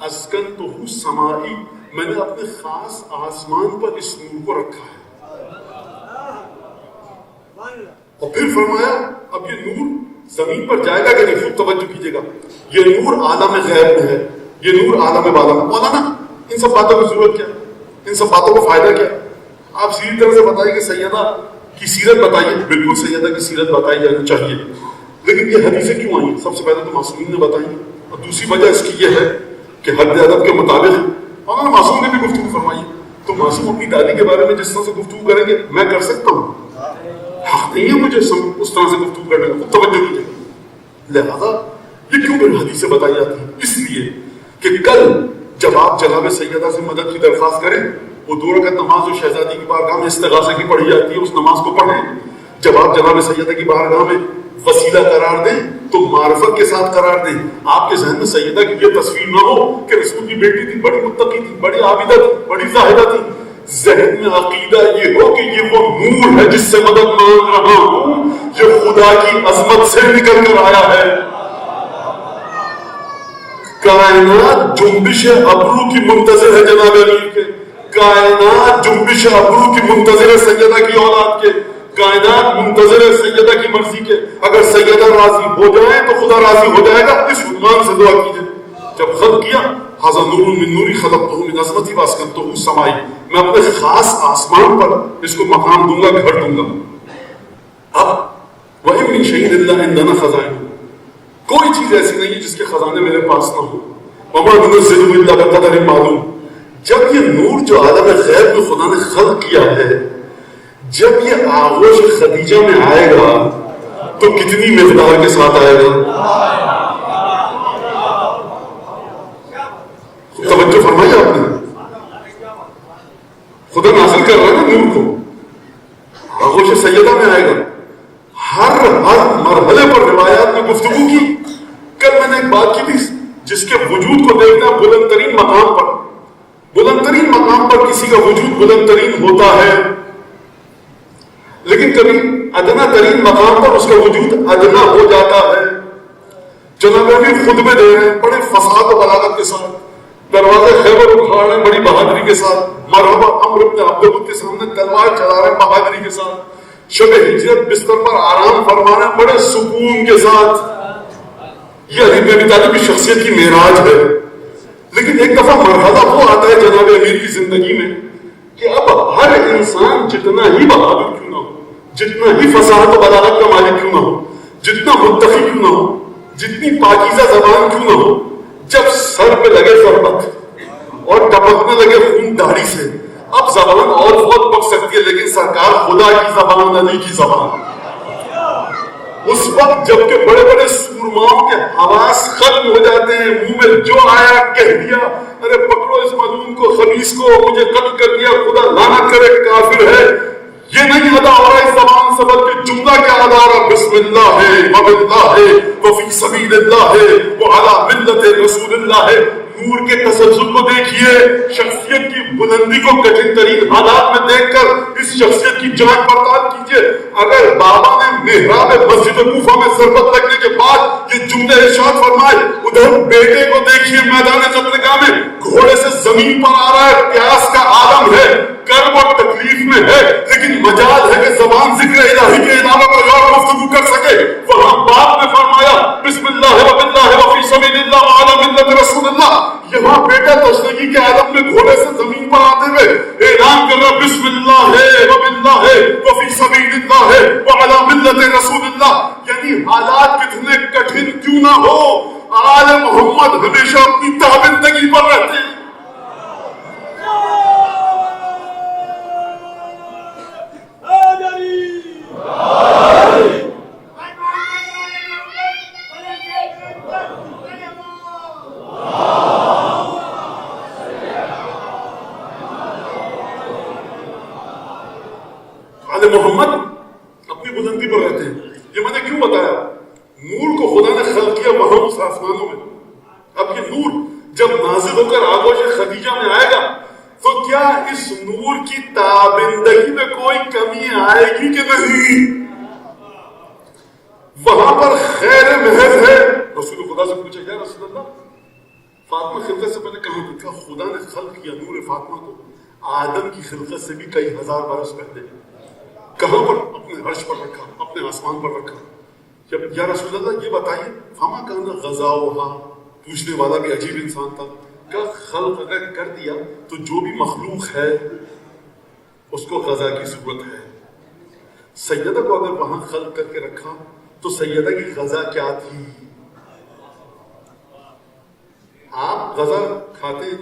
اسکنتہ سمائی، میں نے اپنے خاص آسمان پر اس نور کو رکھا ہے. اور پھر فرمایا اب یہ نور زمین پر جائے گا کہ نہیں؟ خوب توجہ کیجیے گا. یہ نور عالم غیب میں ہے، یہ نور عالم بالا میں. مولانا ان سب باتوں کی ضرورت کیا؟ ان سب باتوں کو فائدہ کیا؟ آپ سیدھی طرح سے بتائیے کہ سیدہ کی سیرت بتائیے. بالکل سیدہ کی سیرت بتائی جانی چاہیے، لیکن یہ حدیثیں کیوں آئی؟ سب سے پہلے تو معصومین نے بتائی، اور دوسری وجہ اس کی یہ ہے کہ حد ادب کے مطابق اور معصوم نے بھی گفتگو فرمائی. تو معصوم اپنی دادی کے بارے میں جس طرح سے گفتگو کریں گے میں کر سکتا ہوں، حق نہیں ہے مجھے اس طرح سے گفتگو کرنے کا. توجہ کیجیے. لہذا یہ کیوں پھر حدیثیں بتائی جاتی ہیں؟ اس لیے کہ کل جب آپ جناب سیدہ سے مدد کی درخواست کریں، وہ 2 رکعت نماز جو شہزادی کی بارگاہ میں استغاثہ کی پڑھی جاتی ہے اس نماز کو پڑھیں. جب آپ جناب سیدہ کی بارگاہ میں وسیلہ قرار دیں تو معرفت کے ساتھ قرار دیں. آپ کے ذہن میں سیدہ کی یہ تصویر نہ ہو کہ رسول کی بیٹی تھی، بڑی متقی تھی، بڑی عابدہ تھی، بڑی زاہدہ تھی. ذہن میں عقیدہ یہ ہو کہ یہ وہ نور ہے جس سے مدد مانگ رہا ہوں، یہ خدا کی عظمت سے نکل کر آیا ہے. کائنات جنبش ابرو کی منتظر ہے جناب امیر کے، کائنات جنبش ابرو کی منتظر ہے سیدہ کی اولاد کے، کائنات منتظر ہے سیدہ کی مرضی کے. اگر سیدہ راضی ہو جائے تو خدا راضی ہو جائے گا. اس عنوان سے دعا کیجیے. جب خلق کیا ھذا نور من نوری خلقتہ من عظمتی واسکنتہ سمائی، میں اپنے خاص آسمان پر اس کو مقام دوں گا، گھر دوں گا. اب وَإِن مِّن شَيْءٍ إِلَّا عِندَنَا خَزَائِنُهُ، کوئی چیز ایسی نہیں جس کے خزانے میرے پاس نہ ہو. وَمَا نُنَزِّلُهُ إِلَّا بِقَدَرٍ مَّعْلُومٍ، جب یہ نور جو عالم غیب میں خدا نے خلق کیا ہے، جب یہ آغوش خدیجہ میں آئے گا تو کتنی مقدار کے ساتھ آئے گا؟ توجہ فرمائی آپ نے. خدا نازل کر رہا ہے نا نور کو، آغوش سیدہ میں آئے گا. ہر مرحلے پر روایات میں گفتگو کی. کل میں نے ایک بات کی تھی، جس کے وجود کو دیکھنا بلند ترین مقام پر، بلند ترین مقام پر کسی کا وجود بلند ترین ہوتا ہے، لیکن کبھی ادنا ترین مقام پر اس کا وجود ادنا ہو جاتا ہے. جناب امیر خطبے دے رہے ہیں بڑے فصاحت و بلاغت کے ساتھ، دروازے خیبر اکھاڑ رہے ہیں بڑی بہادری کے ساتھ، مرحبا عمرو بن عبدالود کے سامنے تلوار چلا رہے ہیں بہادری کے ساتھ، شب ہجرت بستر پر آرام فرما رہے ہیں بڑے سکون کے ساتھ. یہ علی بن ابی طالب کی شخصیت کی معراج ہے. لیکن ایک دفعہ مرحلہ وہ آتا ہے جناب امیر کی زندگی میں کہ اب ہر انسان جتنا ہی بہادر کیوں نہ ہو، جتنا ہی فصاحت و بلاغت کا مالک کیوں نہ ہو، جتنا متقی کیوں نہ ہو، جتنی پاکیزہ زبان کیوں نہ ہو، جب سر پہ لگے ضربت اور ٹپکنے لگے خون داڑھی سے، اب زبان اور بہت پک سکتی ہے لیکن سرکار خدا کی زبان، علی کی زبان. اس وقت جب کہ بڑے بڑے سورماؤں کے حواس ختم ہو جاتے ہیں، منہ میں جو آیا کہہ دیا، ارے پکڑو اس مظلوم کو، خبیث کو، مجھے قتل کر دیا، خدا لعنت کرے کافر ہے، یہ نہیں ادا ہو رہا اس زبان سے بلکہ جملہ کیا ادا رہا، بسم اللہ وباللہ وفی سبیل اللہ وعلی ملت رسول اللہ۔ نور کے تسلسل کو دیکھیے، شخصیت کی بلندی کو کٹھن ترین حالات میں دیکھ کر اس شخصیت کی جانچ پڑتال کیجیے۔ اگر بابا نے محراب مسجد کوفہ میں ضربت لگنے کے بعد یہ جملے ارشاد فرمائے، ادھر بیٹے کو دیکھیے میدان جبلگاہ میں گھوڑے سے زمین پر آ رہا ہے، پیاس کا عالم ہے، کرب اور تکلیف میں ہے، لیکن مجال ہے کہ زبان ذکر الہی کے علاوہ کوئی اور گفتگو کر سکے۔ وہاں باپ نے فرمایا بسم اللہ وباللہ وفی سبیل اللہ وعلی ملت رسول اللہ، یہاں بیٹا تشنگی کے عالم میں گھوڑے سے زمین پر آتے ہوئے اعلان کر رہا بسم اللہ وباللہ وفی سبیل اللہ وعلی ملت رسول اللہ۔ یعنی حالات کتنے کٹھن کیوں نہ ہو، آل محمد ہمیشہ اپنی تابندگی پر رہتے ہیں۔ محمد اپنی بلندی پر رہتے ہیں۔ یہ میں نے کیوں بتایا؟ نور کو خدا نے خلق کیا وہاں اس آسمانوں میں۔ اب یہ نور جب نازل ہو کر آغوش خدیجہ میں آئے گا تو کیا اس نور کی تابندگی میں کوئی کمی آئے گی کہ نہیں؟ وہاں پر خیر محض ہے۔ رسول خدا سے پوچھا یا رسول اللہ، فاطمہ خلقت سے پہلے کہاں تھا؟ خدا نے خلق کیا نور فاطمہ کو آدم کی خلقت سے بھی کئی ہزار برس پہلے۔ کہاں پر؟ اپنے عرش پر رکھا، اپنے آسمان پر رکھا۔ جب یا رسول اللہ یہ بتائیے، فما کان غزاؤہا، پوچھنے والا بھی عجیب انسان تھا، کہ خلق اگر کر دیا تو جو بھی مخلوق ہے اس کو غذا کی ضرورت ہے۔ سیدہ کو اگر وہاں خلق کر کے رکھا تو سیدہ کی غذا کیا تھی؟ آپ غذا کھاتے ہیں،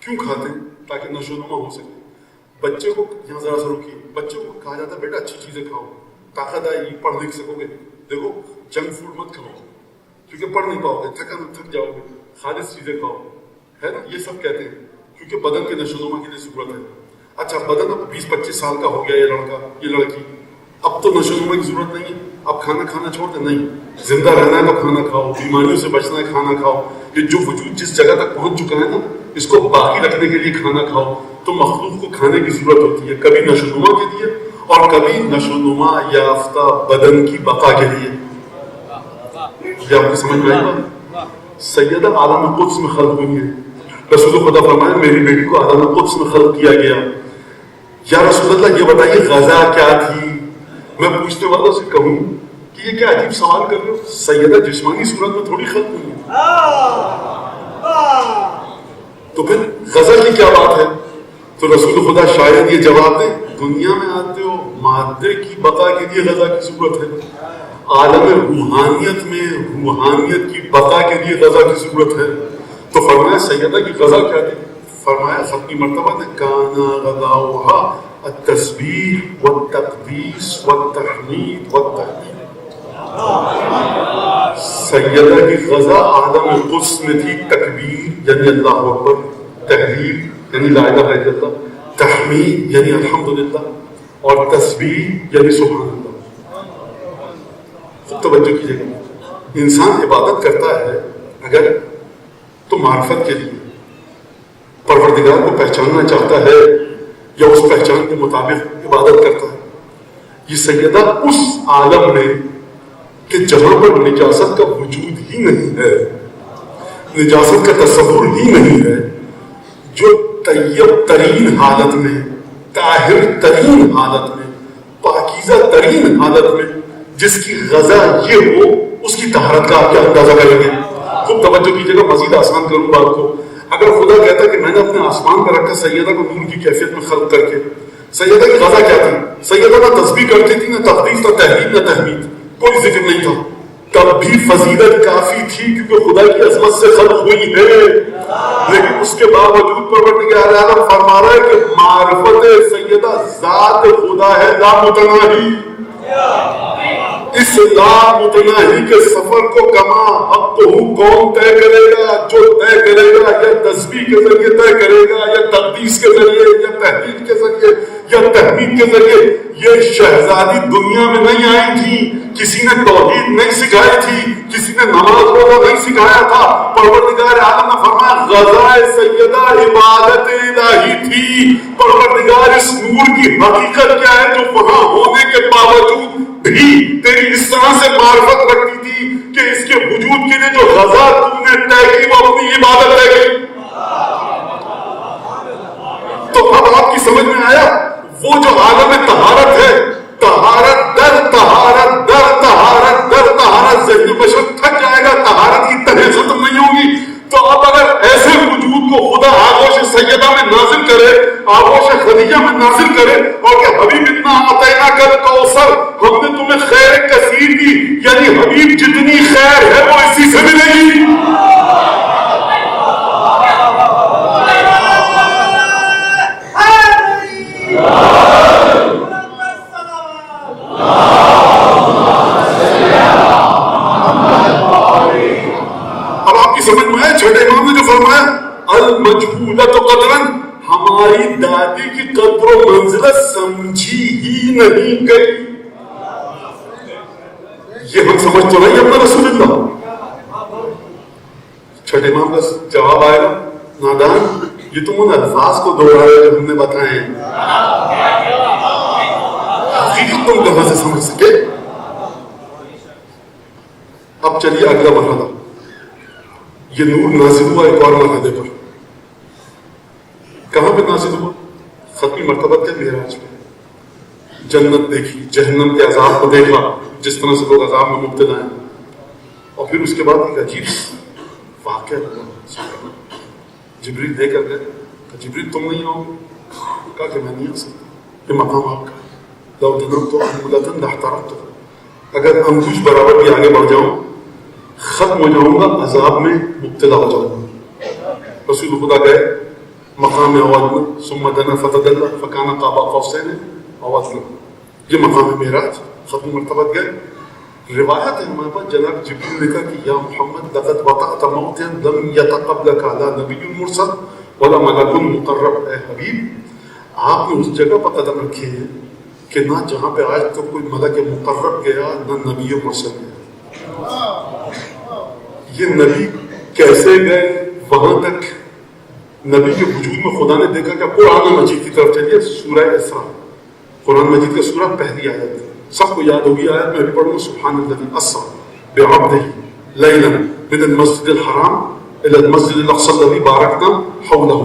کیوں کھاتے ہیں؟ تاکہ نشو و نما ہو سکے۔ بچے کو یہاں ذرا سا روکیے، بچے کو کہا جاتا ہے بیٹا اچھی چیزیں کھاؤ، طاقت آئے گی، پڑھ لکھ سکو گے۔ دیکھو جنک فوڈ مت کھاؤ کیونکہ پڑھ نہیں پاؤ گے، تھک جاؤ گے، خالص چیزیں کھاؤ، ہے نا؟ یہ سب کہتے ہیں کیونکہ بدن کے نشو و نما کے لیے ضرورت ہے۔ اچھا بدن اب 20-25 سال کا ہو گیا، یہ لڑکا یہ لڑکی، اب تو نشو و نما کی ضرورت نہیں ہے، اب کھانا کھانا چھوڑ دیں، نہیں، زندہ رہنا ہے تو کھانا کھاؤ، بیماریوں سے بچنا ہے کھانا کھاؤ۔ یہ جو وجود جس جگہ تک پہنچ چکا ہے نا، اس کو باقی رکھنے کے لیے کھانا کھاؤ۔ تو مخلوق کو کھانے کی ضرورت ہوتی ہے، کبھی نشو و نما کے لیے اور کبھی نشو و نما یافتہ بدن کی بقا کے لیے۔ یہ آپ کی سمجھ میں آئی بات؟ سیدہ عالم قدس میں خلق ہوئی ہے۔ رسول خدا فرمائے میری بیٹی کو عالم قدس میں خلق کیا گیا۔ یا رسول اللہ یہ بتائیے غذا کیا تھی؟ میں پوچھنے والوں سے کہوں کہ یہ کیا عجیب سوال کر رہے ہو، سیدہ جسمانی صورت میں تھوڑی خلق ہوئی ہے، تو پھر غذا کی کیا بات ہے؟ تو رسول خدا شاید یہ جواب دیں، دنیا میں آتے ہو مادے کی بقا کے لیے غذا کی ضرورت ہے، عالم روحانیت میں روحانیت کی بقا کے لیے غذا کی ضرورت ہے۔ تو فرمایا سیدہ کی غذا کیا تھی؟ فرمایا ختمی مرتبہ نے کانا غذاؤہا التسبیح والتقدیس والتحمید والتحمید۔ سیدہ کی غذا عالم قدس میں تھی، تکبیر یعنی اللہ اکبر، تحلیل یعنی لا الہ الا اللہ، تحمید یعنی الحمدللہ، اور تسبیح یعنی سبحان اللہ۔ خود توجہ کیجیے گا، انسان عبادت کرتا ہے اگر تو معرفت کے لیے، پروردگار کو پہچاننا چاہتا ہے یا اس پہچان کے مطابق عبادت کرتا ہے۔ یہ سیدہ اس عالم میں کہ جہاں پر نجاست کا وجود ہی نہیں ہے، نجاست کا تصور ہی نہیں ہے، جو طیب ترین حالت میں، طاہر ترین حالت میں، پاکیزہ ترین حالت میں جس کی غذا یہ ہو، اس کی طہارت کا آپ کیا اندازہ کریں گے؟ خوب توجہ کیجیے گا، مزید آسان کروں بات کو۔ اگر خدا کہتا کہ میں نے اپنے آسمان پر رکھا سیدہ کو نور کی کیفیت میں خلق کر کے، سیدہ کی غذا کیا تھی؟ سیدہ نہ تسبیح کرتی تھی، نہ تقدیس، نہ تحمید، نہ تحمید، کوئی ذکر نہیں تھا۔ تب بھی فضیلت کافی تھی کیونکہ خدا کی عظمت سے خلق ہوئی ہے، لیکن اس کے باوجود پروردگار عالم فرما رہا ہے کہ معرفت سیدہ ذات خدا ہے لا متناہی۔ اس لا متناہی کے سفر کو کما اب تو کون طے کرے گا؟ جو طے کرے گا یا تسبیح کے ذریعے طے کرے گا، یا تقدیس کے ذریعے، یا تحلیل کے ذریعے، یا تحمید کے ذریعے، یہ شہزادی دنیا میں نہیں آئی تھی، کسی نے توحید نہیں سکھائی تھی، کسی نے نماز روزہ نہیں سکھایا تھا. پروردگار عالم نے فرمایا غزائے سیدہ عبادت الہی تھی. پروردگار اس نور کی حقیقت کیا ہے جو وہاں ہونے کے باوجود بھی تیری اس طرح سے معرفت رکھتی تھی کہ اس کے وجود کے لیے جو غزہ تم نے طے کی وہ اپنی عبادت رہ گئی. تو اب آپ کی سمجھ میں آیا وہ جو عالم طہارت ہے، طہارت در طہارت در طہارت در طہارت، ذہن بشر تھک جائے گا، طہارت کی تہیں ختم نہیں ہوگی. تو اب اگر ایسے وجود کو خدا آغوش سیدہ میں نازل کرے، آغوش خدیجہ میں نازل کرے، اور کہ حبیب اتنا عطینا کر کوثر، ہم نے تمہیں خیر کثیر دی، یعنی حبیب جتنی خیر ہے وہ اسی سے ملے گی. اب آپ کی سمجھ میں آئے چھٹے امام نے جو فرمایا المجہولۃ قدراً، ہماری دادی کی قدر و منزلت سمجھی ہی نہیں گئی. یہ ہم سمجھ تو نہیں اپنا رسول اللہ. چھٹے امام کا جواب آئے گا نادان، یہ تم ان الفاظ کو دوہرائے جو ہم نے بتائے ہیں، حقیقت تم کہاں سے سمجھ سکے. اب چلیے اگلا مرحلہ. یہ نور نازل ہوا ایک اور مرحلے پر. کہاں پہ نازل ہوا؟ ختمی مرتبہ کے معراج پہ. جنت دیکھی، جہنم کے عذاب کو دیکھا جس طرح سے لوگ عذاب میں مبتلا ہیں، اور پھر اس کے بعد ایک عجیب واقعہ ہوا. جبریل دے کر گئے، جبریل تم نہیں آؤ گے؟ کہا کہ میں نہیں آ سکتا، یہ مقام آپ کا. لو دنمت انملۃ لاحترقت، اگر انگوش برابر بھی آگے بڑھ جاؤں ختم ہو جاؤں گا، عذاب میں مبتلا ہو جاؤں گا. رسول خدا گئے مقام اول میں، ثم دنا فتدلى فكان قاب قوسين او ادنى. یہ مقام معراج ختم مرتبہ گئے. روایت ہے ہمارے پاس جناب جبریل نے کہا کہ یا محمد لقد وطأت موتا لم يتقبلك على نبي مرسل ولا ملك مقرب. اے حبیب آپ نے اس جگہ پر قدم رکھے ہیں کہ نہ جہاں پہ آج تو کوئی ملک مقرب گیا نہ نبی مرسل گیا. یہ نبی کیسے گئے وہاں تک؟ نبی کے وجود میں خدا نے دیکھا کہ قرآن مجید کی طرف چلیے. سورہ اسراء، قرآن مجید کا سورہ پہلی آیت، سب کو یاد ہوگی آیت، میں بھی پڑھوں. سبحان الذی اسریٰ بعبدہ لیلا من المسجد الحرام الی المسجد الاقصی الذی بارکنا حولہ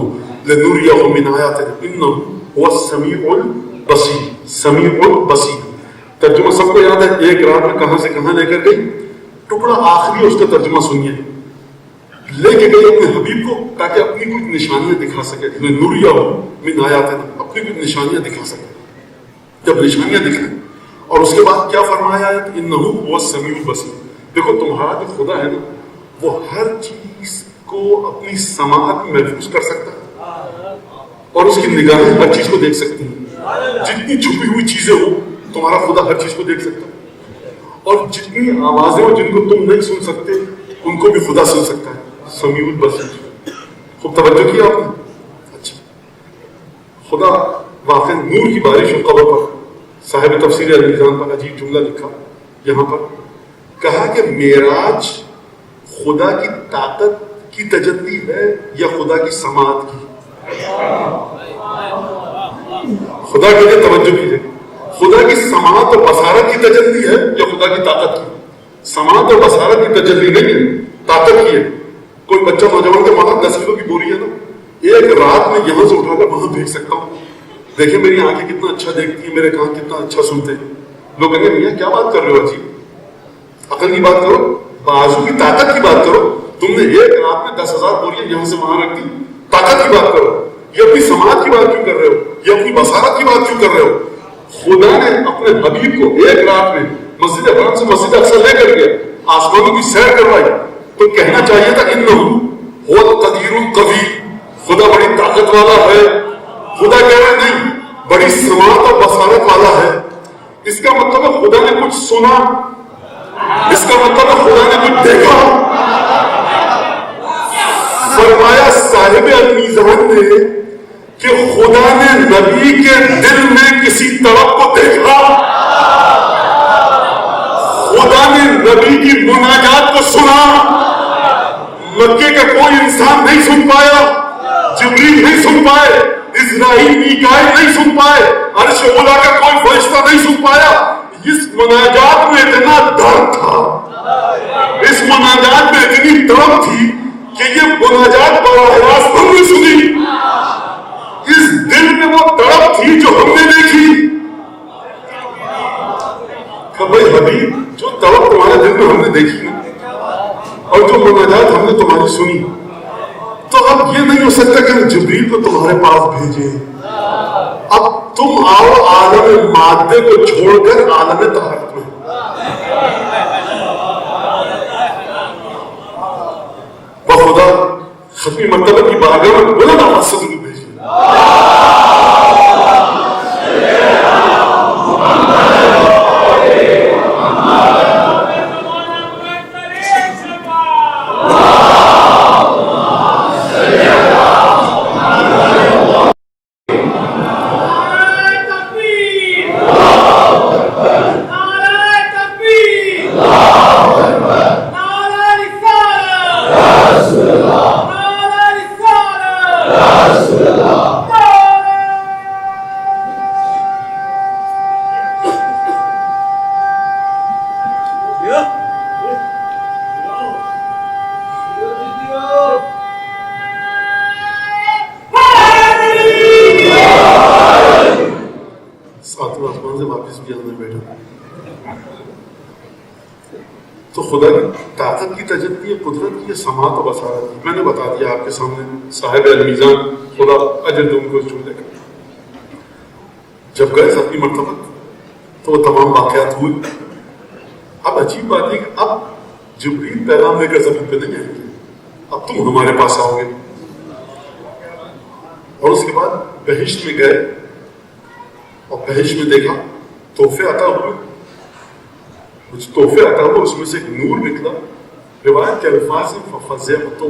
لنریہ من آیاتنا انہ هو السمیع البصیر. سمیع البصیر ترجمہ سب کو یاد ہے. ایک رات میں کہاں سے کہاں لے کر گئی، ٹکڑا آخری اس کا ترجمہ سنیے. لے کے گئی اپنے حبیب کو تاکہ اپنی کچھ نشانیاں دکھا سکے. نوریہ من آیاتنا، اپنی کچھ نشانیاں دکھا سکے. جب نشانیاں دکھائیں اور اس کے بعد کیا فرمایا ہے کہ انہ هو السمیع البصیر. دیکھو تمہارا جو خدا ہے نا وہ ہر چیز کو اپنی سماعت میں محفوظ کر سکتا ہے اور اس کی نگاہیں ہر چیز کو دیکھ سکتی ہیں. جتنی چھپی ہوئی چیزیں ہو تمہارا خدا ہر چیز کو دیکھ سکتا ہے، اور جتنی آوازیں ہو جن کو تم نہیں سن سکتے ان کو بھی خدا سن سکتا ہے. سمیع البصیر. خوب توجہ کیا آپ نے. اچھا، خدا واقع نور کی بارش و قبر پر صاحب تفسیر المیزان پر عجیب جملہ لکھا. یہاں پر کہا کہ معراج خدا کی طاقت کی تجلی ہے یا خدا کی سماعت کی. خدا کے لیے توجہ کیجیے. خدا کی سماعت اور بصارت کی تجلی ہے یا خدا کی طاقت کی؟ سماعت اور بصارت کی تجلی نہیں ہے، طاقت کی ہے. کوئی بچہ نوجوان کے مانا 10 کلو کی بوری ہے نا، ایک رات میں یہاں سے اٹھا کر وہاں بھیج سکتا ہوں. دیکھیں میری آنکھیں کتنا اچھا دیکھتی ہیں، میرے کان کتنا اچھا سنتے ہیں. لوگ کہیں گے میاں کیا بات کر رہے ہو؟ عجیب عقل کی بات کرو، بازو کی طاقت کی بات کرو. تم نے ایک رات میں 10,000 بوریاں یہاں سے وہاں رکھ دی. طاقت کی بات کرو. یہ اپنی سماعت کی بات کیوں کر رہے ہو؟ یہ اپنی بصارت کی بات کیوں کر رہے ہو؟ خدا نے اپنے حبیب کو ایک رات میں مسجد حرام سے مسجد اقصی لے کر گیا، آسمانوں کی سیر کروائی، تو کہنا چاہیے تھا انہ هو القدیر القوی، خدا بڑی طاقت والا ہے. خدا کہہ رہے نہیں، بڑی سماعت اور بصارت والا ہے. اس کا مطلب ہے خدا نے کچھ سنا، اس کا مطلب ہے خدا نے کچھ دیکھا. فرمایا صاحب المیزان نے کہ خدا نے نبی کے دل میں کسی طرف کو دیکھا، خدا نے نبی کی مناجات کو سنا. مکے کا کوئی انسان نہیں سن پایا، جبریل نہیں سن پائے، اسرائیل میکائیل نہیں سن پائے، عرش اولا کا کوئی فرشتہ نہیں سن پایا. اس مناجات میں اتنا درد تھا، اس مناجات میں اتنی طرف تھی کہ یہ مناجات براہ راست ہم نے سنی. اس دل میں وہ طرف تھی جو ہم نے دیکھی. کہ بھائی حبیب، جو طرف تمہارے دل میں ہم نے دیکھی نا، اور جو مناجات ہم نے تمہاری سنی، تو اب یہ نہیں ہو سکتا کہ ہم جبریل کو تمہارے پاس بھیجیں. اب تم آؤ عالم مادے کو چھوڑ کر عالم طہارت میں. بخدا ختمی مرتبہ کی بارگاہ میں بلند آواز سے درود بھیجیے. تو خدا کی طاقت کی تجلی، قدرت کی سماعت و بصارت کی میں نے بتا دیا آپ کے سامنے. صاحب المیزان خدا اجر دے ان کو چھوڑ دے گا. جب گئے اپنی مرتبہ تو وہ تمام واقعات ہوئے. اب عجیب بات ہے کہ اب جبریل پیغام لے کر زمین پہ نہیں آئیں گے، اب تم ہمارے پاس آؤ گے. اور اس کے بعد بہشت میں گئے اور بہشت میں دیکھا تحفے عطا ہوئے. کچھ تحفے عطا ہوئے، اس میں سے ایک نور نکلا. روایت کے الفاظ ہیں ففزعت،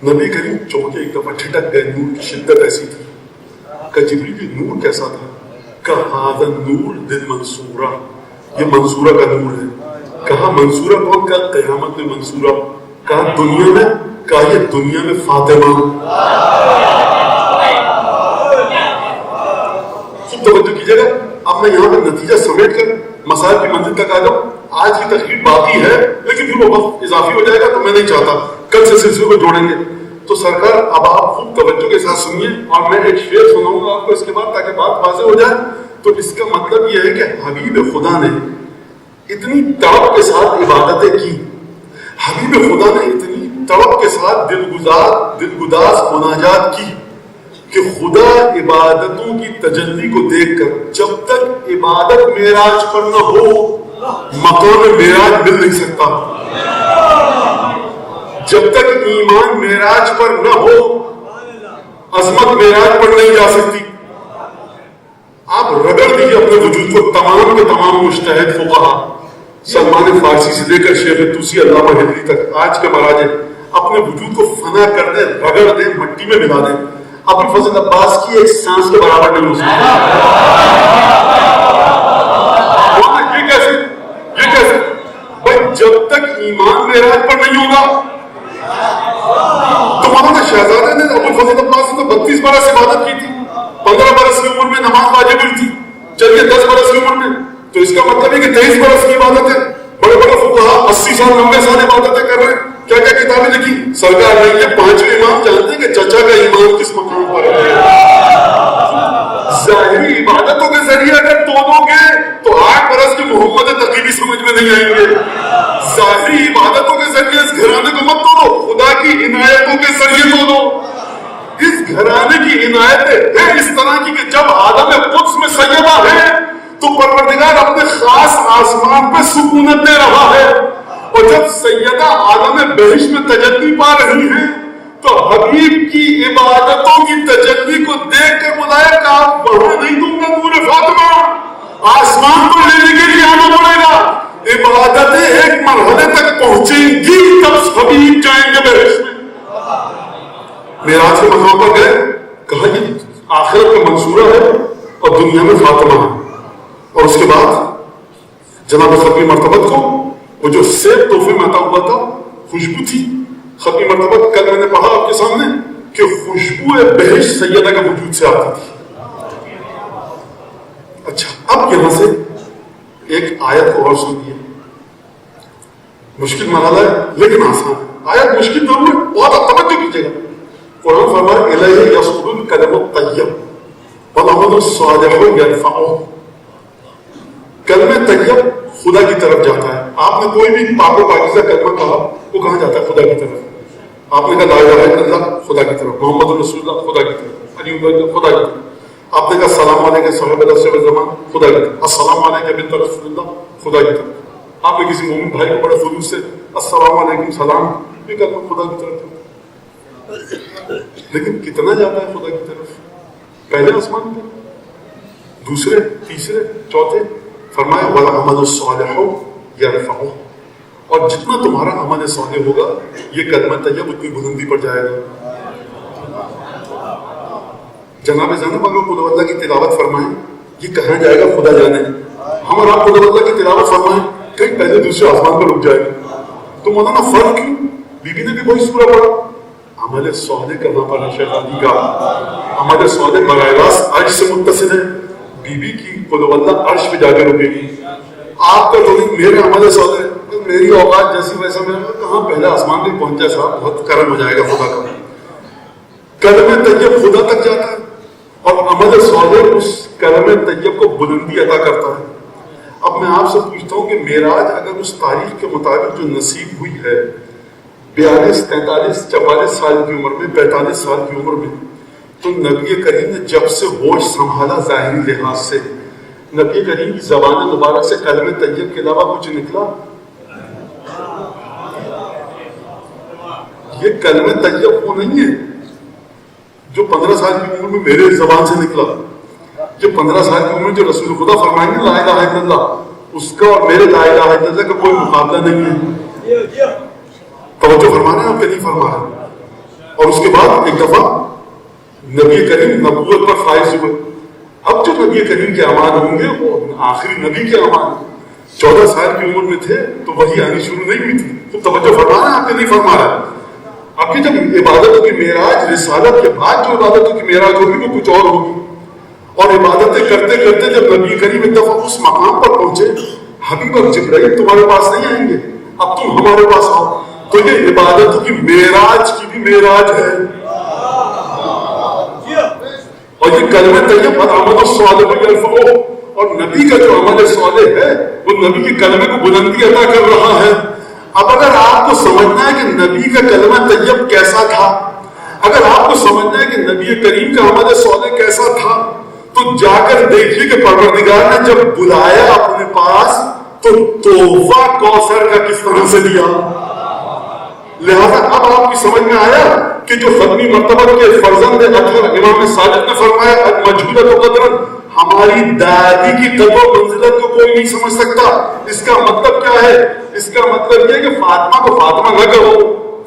نبی کریم چونکے ایک دفعہ ٹھٹک گئے. نور کی شدت ایسی تھی کہ جبریل یہ نور کیسا تھا؟ کہ ھذا النور دل منصورہ، یہ منصورہ کا نور ہے. کہا منصورہ کون؟ کا قیامت میں منصورہ. کہا دنیا میں؟ کہا یہ دنیا میں فاطمہ. خوب توجہ کیجیے گا. اب میں یہاں پہ نتیجہ سمیٹ کر مسائل کی منزل تک آ جاؤں. آج کی تقریر باقی ہے لیکن پھر وہ وقت اضافی ہو جائے گا تو میں نہیں چاہتا. کل سے سلسلے کو جوڑیں گے. تو سرکار اب آپ خوب توجہ کے ساتھ سنیے اور میں ایک شعر سناؤں گا آپ کو اس کے بعد تاکہ بات واضح ہو جائے. تو اس کا مطلب یہ ہے کہ حبیب خدا نے اتنی تڑپ کے ساتھ عبادتیں کی، حبیب خدا نے اتنی تڑپ کے ساتھ دلگداز مناجات کی کہ خدا عبادتوں کی تجلی کو دیکھ کر جب تک عبادت معراج پر نہ ہو مقام معراج مل نہیں سکتا. جب تک ایمان معراج پر نہ ہو عظمت معراج پر نہیں جا سکتی. آپ رگڑ دیجیے اپنے وجود کو. تمام کے تمام مجتہد فقہا سلمان فارسی سے لے کر شیخ طوسی علامہ حجری تک آج کے مراجع اپنے وجود کو فنا کر دیں، رگڑ دیں، مٹی میں ملا دیں. ابو الفضل عباس کی ایک سانس کے برابر نہیں ہو سکتی. یہ کیسے بھائی جب تک ایمان معراج پر نہیں ہوگا. تو مولانا شہزادے نے ابو الفضل عباس نے تو 32 برس عبادت کی تھی، 15 برس کی عمر میں نماز واجب ہوئی تھی، چلیے 10 برس کی عمر میں. تو اس کا مطلب ہے کہ 23 برس کی عبادت ہے. بڑے بڑے فقہا 80 سال 90 سال عبادتیں کر رہے ہیں. کیا کیا کتابیں لکھی سرکار نے. یہ 5ویں امام جانتے ہیں کہ چچا کا ایمان کس مقام پر ہے. ظاہری عبادتوں کے ذریعے اگر توڑو گے تو 8 برس کے محمد تقی بھی سمجھ میں نہیں آئیں گے. ظاہری عبادتوں کے ذریعے اس گھرانے کو مت توڑو، خدا کی عنایتوں کے ذریعے توڑو. اس گھرانے کی عنایتیں ہیں اس طرح کی کہ جب عالم قدس میں سیدہ ہے تو پروردگار اپنے خاص آسمان پہ سکونت دے رہا ہے. اور جب سیدہ عالم بہشت میں تجلی پا رہی ہیں تو حبیب کی عبادتوں کی تجلی کو دیکھ کر بلایا کہ آپ وہاں نہیں دوں گا نور فاطمہ، آسمان کو لینے کے لیے آنا پڑے گا. عبادتیں ایک مرحلے تک پہنچیں گی تب حبیب جائیں گے بہشت میں. معراج کے مقام پر گئے، کہا یہ آخرت میں منصورہ ہے اور دنیا میں فاطمہ ہے. اور اس کے بعد جناب ختمی مرتبت کو وہ جو سیب تحفے میں عطا ہوا تھا خوشبو تھی. ختمی مرتبت کل میں نے پڑھا آپ کے سامنے کہ خوشبو بہشت سیدہ کے وجود سے آتی تھی. اچھا اب یہاں سے ایک آیت کو اور سنیے. مشکل مرحلہ ہے لیکن آسان. آیت مشکل ضرور ہے, بہت توجہ کیجیے گا. قرآن فرمایا الیہ یصعد الکلم الطیب والعمل الصالح یرفعہ. کلمہ طیب خدا کی طرف جاتا ہے. آپ نے کوئی بھی پاک و پاکیزہ کلمہ کہا وہ کہاں جاتا ہے؟ خدا کی طرف. آپ نے کہا لا الہ الا اللہ خدا کی طرف, محمد رسول اللہ خدا کی طرف, علی خدا کی طرف. آپ نے کہا السلام علیکم صاحب رسول زمان خدا کی طرف, السلام علیکم بنت رسول اللہ خدا کی طرف. آپ نے کسی مومن بھائی کو بڑے خلوص سے السلام علیکم سلام بھی کرنا خدا کی طرف. لیکن کتنا جاتا ہے خدا کی طرف؟ پہلے آسمان پہ, دوسرے, تیسرے, چوتھے. فرمایا والعمل الصالح یرفعہ. اور جتنا تمہارا عمل صالح ہوگا یہ کلمہ طیب اتنی بلندی پر جائے گا. جناب زینب اگر خدا اللہ کی تلاوت فرمائیں یہ کہاں جائے گا خدا جانے. ہم اور آپ خدا اللہ کی تلاوت فرمائیں کہیں پہلے دوسرے آسمان پر رک جائے گا. تو مولانا فرق کیوں؟ بی بی نے بھی وہی سورہ پڑھا. عمل صالح کرنا پڑا شیطانی کا. عمل صالح براہ راست عرش سے متصل ہے. بی بی کی خدا اللہ عرش پہ جا کے رکے گی. آپ کا تو نہیں, میرے عمل صالح میری اوقات جیسی ویسا میرا کہاں پہلے آسمان پہ پہنچا صاحب, بہت کرم ہو جائے گا خدا کا. کلمہ طیب خدا تک جاتا ہے اور عمل صالح اس کلمہ طیب کو بلندی عطا کرتا ہے. اب میں آپ سے پوچھتا ہوں کہ معراج اگر اس تاریخ کے مطابق جو نصیب ہوئی ہے 42, 43, 44 سال کی عمر میں, 45 سال کی عمر میں, تو نبی کریم نے جب سے ہوش سنبھالا ظاہری لحاظ سے نبی کریم کی زبان مبارک سے کلمہ طیب کے علاوہ کچھ نکلا؟ یہ کلمہ طیب وہ نہیں ہے جو 15 سال کی عمر میں میرے زبان سے نکلا. یہ 15 سال کی عمر جو رسول خدا فرمائیں گے لا الہ الا اللہ, اس کا اور میرے لا الہ الا اللہ کا کوئی مقابلہ نہیں ہے. توجہ فرمانا ہے آپ کے نہیں فرما رہے. اور اس کے بعد ایک دفعہ نبی کریم نبوت پر فائز ہوئے. اب جو نبی کریم کے اعمال ہوں گے وہ آخری نبی کے اعمال. 14 سال کی عمر میں تھے تو وہی آنی شروع نہیں ہوئی تھی. تو توجہ فرمانا ہے آپ کے نہیں فرما رہے. اب کی جب عبادتوں کی معراج رسالت کے بعد جو عبادتوں کی معراج ہوگی وہ کچھ اور ہوگی. اور عبادتیں کرتے کرتے جب نبی کریم ایک دفعہ اس مقام پر پہنچے, حبیب اب جبرائیل تمہارے پاس نہیں آئیں گے, اب تم ہمارے پاس آؤ. تو یہ عبادتوں کی معراج کی بھی معراج ہے. اور یہ کلمہ طیب والعمل الصالح یرفعہ, اور نبی کا جو عمل صالح ہے وہ نبی کے کلمے کو بلندی عطا کر رہا ہے. اب اگر آپ کو سمجھنا ہے کہ نبی کا کلمہ طیب کیسا تھا, اگر آپ کو سمجھنا ہے کہ نبی کریم کا عمل صالح کیسا تھا, تو جا کر دیکھیے کہ پروردگار نے جب بلایا اپنے پاس تو تحفہ کوثر کا کس طرح سے دیا. لہذا اب آپ کی سمجھ میں آیا کہ جو ختمی مرتبہ کے فرزند اطہر امام صادق نے فرمایا مجہولۃ قدر, ہماری دادی کی قدر و منزلت کو کوئی نہیں سمجھ سکتا. اس کا مطلب کیا ہے؟ اس کا مطلب یہ کہ فاطمہ کو فاطمہ نہ کہو,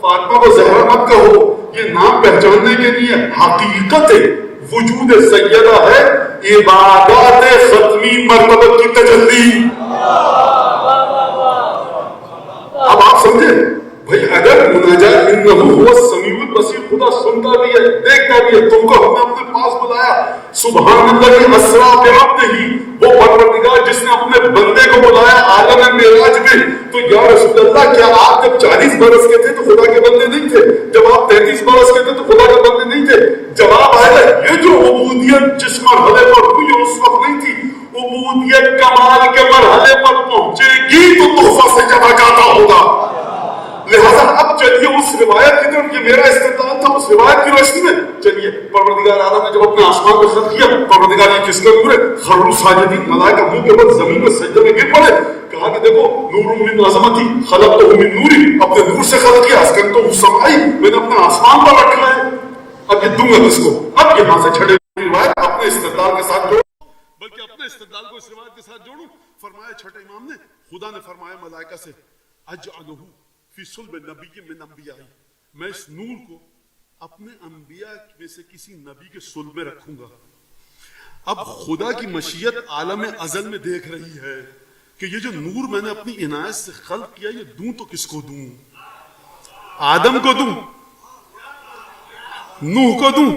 فاطمہ کو زہرا مت کہو. یہ نام پہچاننے کے لیے حقیقت وجود سیدہ ہے عبادات ختمی مرتبہ کی تجلی. اب آپ سمجھے بھائی, اگر مناجات انہ هو السمیع البصیر, خدا سنتا بھی ہے دیکھتا بھی ہے, تم کو ہم نے اپنے پاس بلایا. سبحان اللہ اسرا بعبدہ, وہ پروردگار جس نے اپنے بندے کو بلایا عالم معراج میں. تو یا رسول اللہ کیا آپ جب 40 برس کے تھے تو خدا کے بندے نہیں تھے؟ جب آپ 33 برس کے تھے تو خدا کے بندے نہیں تھے؟ جواب آیا یہ جو عبودیت جس مرحلے پر ہوئی اس وقت نہیں تھی. عبودیت کمال کے مرحلے پر پہنچے گی تو تحفہ سے جمع جاتا ہوگا. لہذا اب چلیے اس روایت کی طرف, یہ میرا استدلال تھا, اس روایت کی روشنی میں چلیے. پروردگار اعلیٰ نے جب اپنے آسمان کو خلق کیا, پروردگار یہ کس کا نور ہے؟ خروا ساجدین, ملائکہ منہ کے بل زمین میں سجدے میں گر پڑے. کہا کہ دیکھو نور من عظمتی خلقتہ من نوری, اپنے نور سے خلق کیا. اسکنتہ سمائی, میں نے اپنے آسمان پر رکھا ہے. اب یہ دوں گا کس کو؟ اب یہاں سے چھڑے روایت اپنے استدلال کے ساتھ جوڑو, بلکہ اپنے استدلال کو اس روایت کے ساتھ جوڑوں. فرمایا چھٹے امام نے, خدا نے فرمایا ملائکہ سے اجعلہ فی صلب نبی من انبیائی, میں اس نور کو اپنے انبیاء میں سے کسی نبی کے صلب میں رکھوں گا. اب خدا کی مشیت عالم ازل میں دیکھ رہی ہے کہ یہ جو نور میں نے اپنی عنایت سے خلق کیا یہ دوں تو کس کو دوں؟ آدم کو دوں؟ نوح کو دوں؟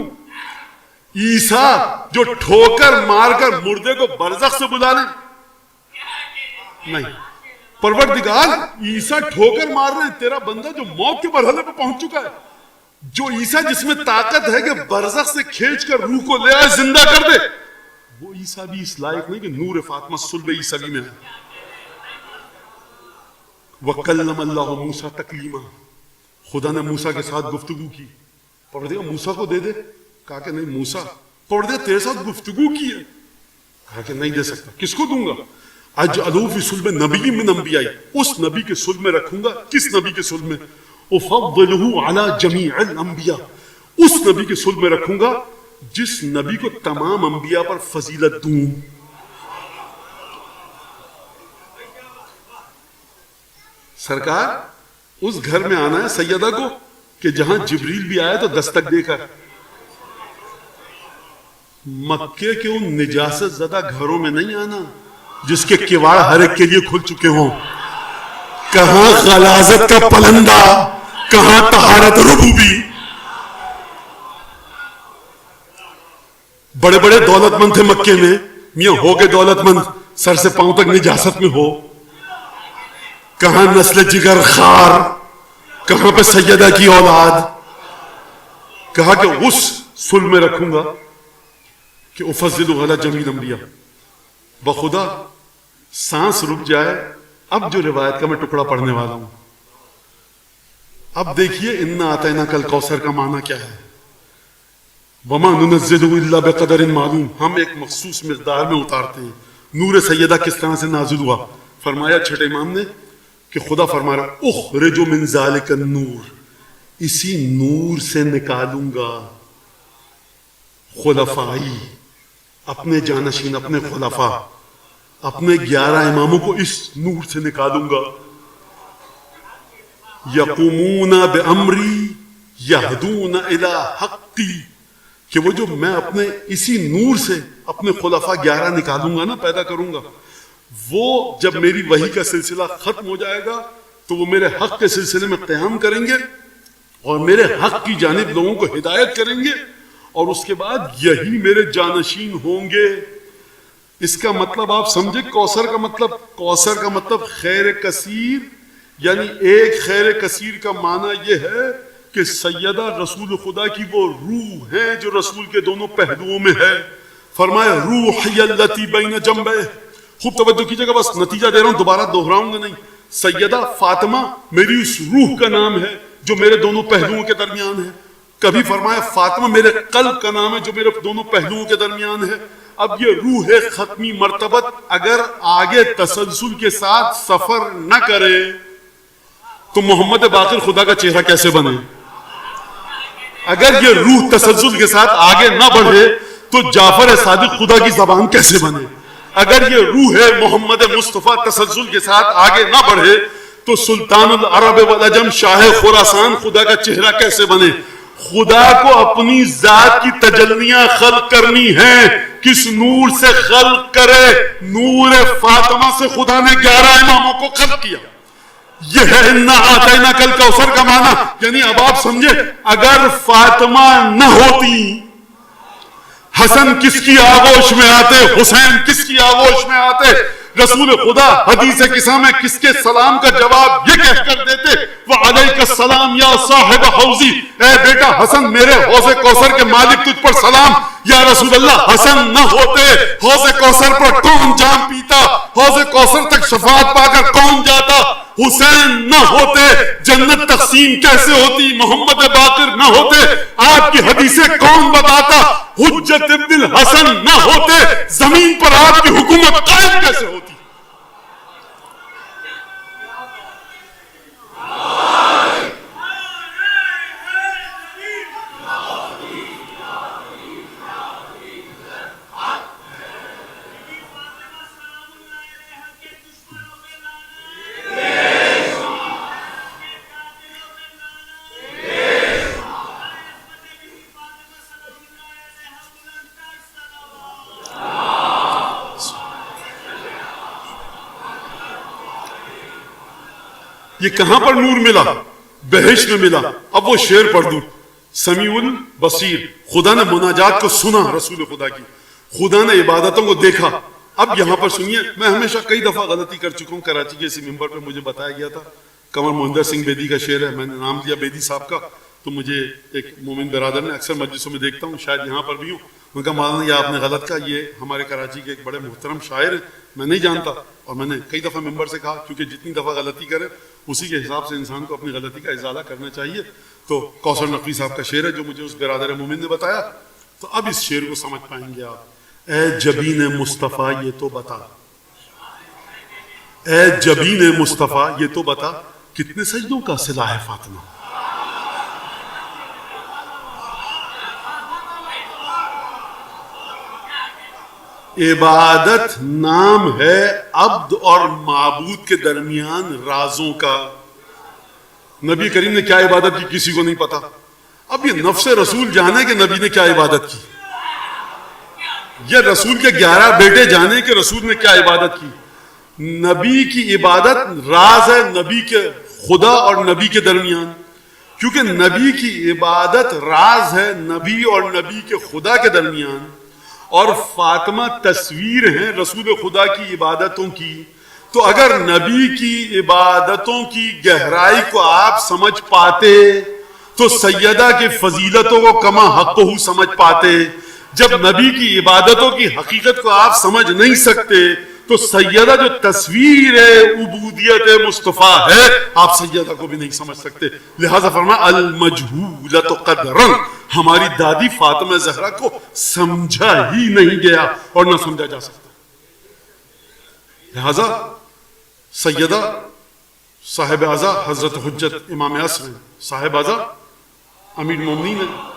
عیسیٰ جو ٹھوکر مار کر مردے کو برزخ سے بلا لیں؟ نہیں. پروردگار عیسیٰ ٹھوکر مار رہے ہیں، تیرا بندہ جو موت کے مرحلے پہ پہنچ چکا ہے، جو عیسیٰ جس میں طاقت ہے کہ برزخ سے کھینچ کر روح کو لے آئے زندہ کر دے، وہ عیسیٰ بھی اس لائق نہیں کہ نور فاطمہ صلب عیسوی میں ہے. وَكَلَّمَ اللَّهُ مُوسَىٰ تَكْلِيمًا، خدا نے موسیٰ کے ساتھ گفتگو کی. پروردگار موسیٰ کو دے دے، کہا کہ نہیں موسیٰ، پروردگار تیرے ساتھ گفتگو کی ہے، کہا کہ نہیں دے سکتا. کس کو دوں گا؟ اجعلہ فی صلب نبی من انبیاء، اس نبی کے صلب میں رکھوں گا. کس نبی کے صلب میں؟ افضلہ علی جمیع الانبیاء، اس نبی کے صلب میں رکھوں گا جس نبی کو تمام انبیاء پر فضیلت دوں. سرکار اس گھر میں آنا ہے سیدہ کو کہ جہاں جبریل بھی آیا تو دستک دے کر. مکے کے ان نجاست زدہ گھروں میں نہیں آنا جس کے کواڑ ہر ایک کے لیے کھل چکے ہوں. کہاں غلاظت کا پلندہ، کہاں طہارت ربوبی. بڑے بڑے دولت مند تھے مکے میں، میاں ہو کے دولت مند سر سے پاؤں تک نجاست میں ہو. کہاں نسل جگر خار، کہاں پہ سیدہ کی اولاد. کہا کہ اس صلب میں رکھوں گا کہ افضل علی جمیع الانبیاء. بخدا سانس رک جائے. اب جو روایت کا میں ٹکڑا پڑھنے والا ہوں، اب دیکھیے انا اعطیناک الکوثر کا معنی کیا ہے. وما ننزلہ الا بقدر معلوم، ہم ایک مخصوص مقدار میں اتارتے ہیں. نور سیدہ کس طرح سے نازل ہوا؟ فرمایا چھٹے امام نے کہ خدا فرما رہا اخرج من ذالک النور، اسی نور سے نکالوں گا خلفائی، اپنے جانشین، اپنے خلفاء، اپنے 11 اماموں کو اس نور سے نکالوں گا. یقومون بامری یہدون الی حقی، کہ وہ جو میں اپنے اسی نور سے اپنے خلفاء 11 نکالوں گا نا، پیدا کروں گا، وہ جب میری وحی کا سلسلہ ختم ہو جائے گا تو وہ میرے حق کے سلسلے میں قیام کریں گے اور میرے حق کی جانب لوگوں کو ہدایت کریں گے، اور اس کے بعد یہی میرے جانشین ہوں گے. اس کا مطلب آپ سمجھے، کوثر کا مطلب خیر کثیر، یعنی ایک خیر کثیر کا معنی یہ ہے کہ سیدہ رسول خدا کی وہ روح ہے جو رسول کے دونوں پہلوؤں میں ہے. فرمایا روحی التی بین جنبیہ. خوب توجہ کیجئے گا، بس نتیجہ دے رہا ہوں، دوبارہ دہراؤں گا نہیں. سیدہ فاطمہ میری اس روح کا نام ہے جو میرے دونوں پہلوؤں کے درمیان ہے. کبھی فرمایا فاطمہ میرے قلب کا نام ہے جو میرے دونوں پہلوؤں کے درمیان ہے. اب یہ روح ختمی مرتبت اگر آگے تسلسل کے ساتھ سفر نہ کرے تو محمد باقر خدا کا چہرہ کیسے بنے؟ اگر یہ روح تسلسل کے ساتھ آگے نہ بڑھے تو جعفر صادق خدا کی زبان کیسے بنے؟ اگر یہ روح محمد مصطفیٰ تسلسل کے ساتھ آگے نہ بڑھے تو سلطان العرب والعجم شاہ خراسان خدا کا چہرہ کیسے بنے؟ خدا کو اپنی ذات کی تجلیاں خلق کرنی ہیں، کس نور سے خلق کرے؟ نور فاطمہ سے خدا نے 11 اماموں کو خلق کیا. یہ ہے انا اعطیناک الکوثر کا معنی. یعنی اب آپ سمجھے، اگر فاطمہ نہ ہوتی، حسن کس کی آغوش میں آتے، حسین کس کی آغوش میں آتے، رسول خدا حدیث قصہ میں کس کے سلام کا جواب یہ کہہ کر دیتے وعلیک السلام یا صاحب حوضی، اے بیٹا حسن میرے حوض کوثر کے مالک تجھ پر سلام. یا رسول اللہ حسن نہ ہوتے حوض کوثر پر کون جام پیتا، حوض کوثر تک شفاعت پا کر کون جاتا، حسین نہ ہوتے جنت تقسیم کیسے ہوتی، محمد باقر نہ ہوتے آپ کی حدیثیں کون بتاتا، حجت ابن الحسن نہ ہوتے زمین پر آپ کی حکومت قائم کیسے ہوتی. یہ کہاں پر نور ملا؟ بہشت میں ملا. اب وہ شعر پڑھ دوں. سمیع البصیر، خدا نے مناجات کو سنا رسول خدا کی، خدا نے عبادتوں کو دیکھا. اب یہاں پر سنیے، میں ہمیشہ کئی دفعہ غلطی کر چکا ہوں. کراچی کے اسی ممبر پہ مجھے بتایا گیا تھا، کنور مہندر سنگھ بیدی کا شعر ہے، میں نے نام دیا بیدی صاحب کا. تو مجھے ایک مومن برادر نے، اکثر مجلسوں میں دیکھتا ہوں، شاید یہاں پر بھی ہوں، ان کا مولانا یہ آپ نے غلط کہا، یہ ہمارے کراچی کے ایک بڑے محترم شاعر ہیں، میں نہیں جانتا. اور میں نے کئی دفعہ ممبر سے کہا، کیونکہ جتنی دفعہ غلطی کرے اسی کے حساب سے انسان کو اپنی غلطی کا ازالہ کرنا چاہیے. تو کوثر نقوی صاحب کا شعر ہے جو مجھے اس برادر مومن نے بتایا. تو اب اس شعر کو سمجھ پائیں گے آپ. اے جبین مصطفیٰ یہ تو بتا، اے جبین مصطفیٰ یہ تو بتا، کتنے سجدوں کا صلہ ہے فاطمہ. عبادت نام ہے عبد اور معبود کے درمیان رازوں کا. نبی کریم نے کیا عبادت کی کسی کو نہیں پتا. اب یہ نفس رسول جانے کہ نبی نے کیا عبادت کی، یہ رسول کے 11 بیٹے جانے کہ رسول نے کیا عبادت کی. نبی کی عبادت راز ہے نبی کے خدا اور نبی کے درمیان، کیونکہ نبی کی عبادت راز ہے نبی اور نبی کے خدا کے درمیان. اور فاطمہ تصویر ہیں رسول خدا کی عبادتوں کی. تو اگر نبی کی عبادتوں کی گہرائی کو آپ سمجھ پاتے تو سیدہ کی فضیلتوں کو کما حق ہو سمجھ پاتے. جب نبی کی عبادتوں کی حقیقت کو آپ سمجھ نہیں سکتے تو سیدہ جو تصویر عبودیت مصطفیٰ ہے آپ سیدہ کو بھی نہیں سمجھ سکتے. لہذا فرمایا المجہولۃ قدرا، ہماری دادی فاطمہ زہرا کو سمجھا ہی نہیں گیا اور نہ سمجھا جا سکتا. لہذا سیدہ صاحب اعضا حضرت حجت امام عصر ہیں، صاحب اعضا امیر المومنین ہیں.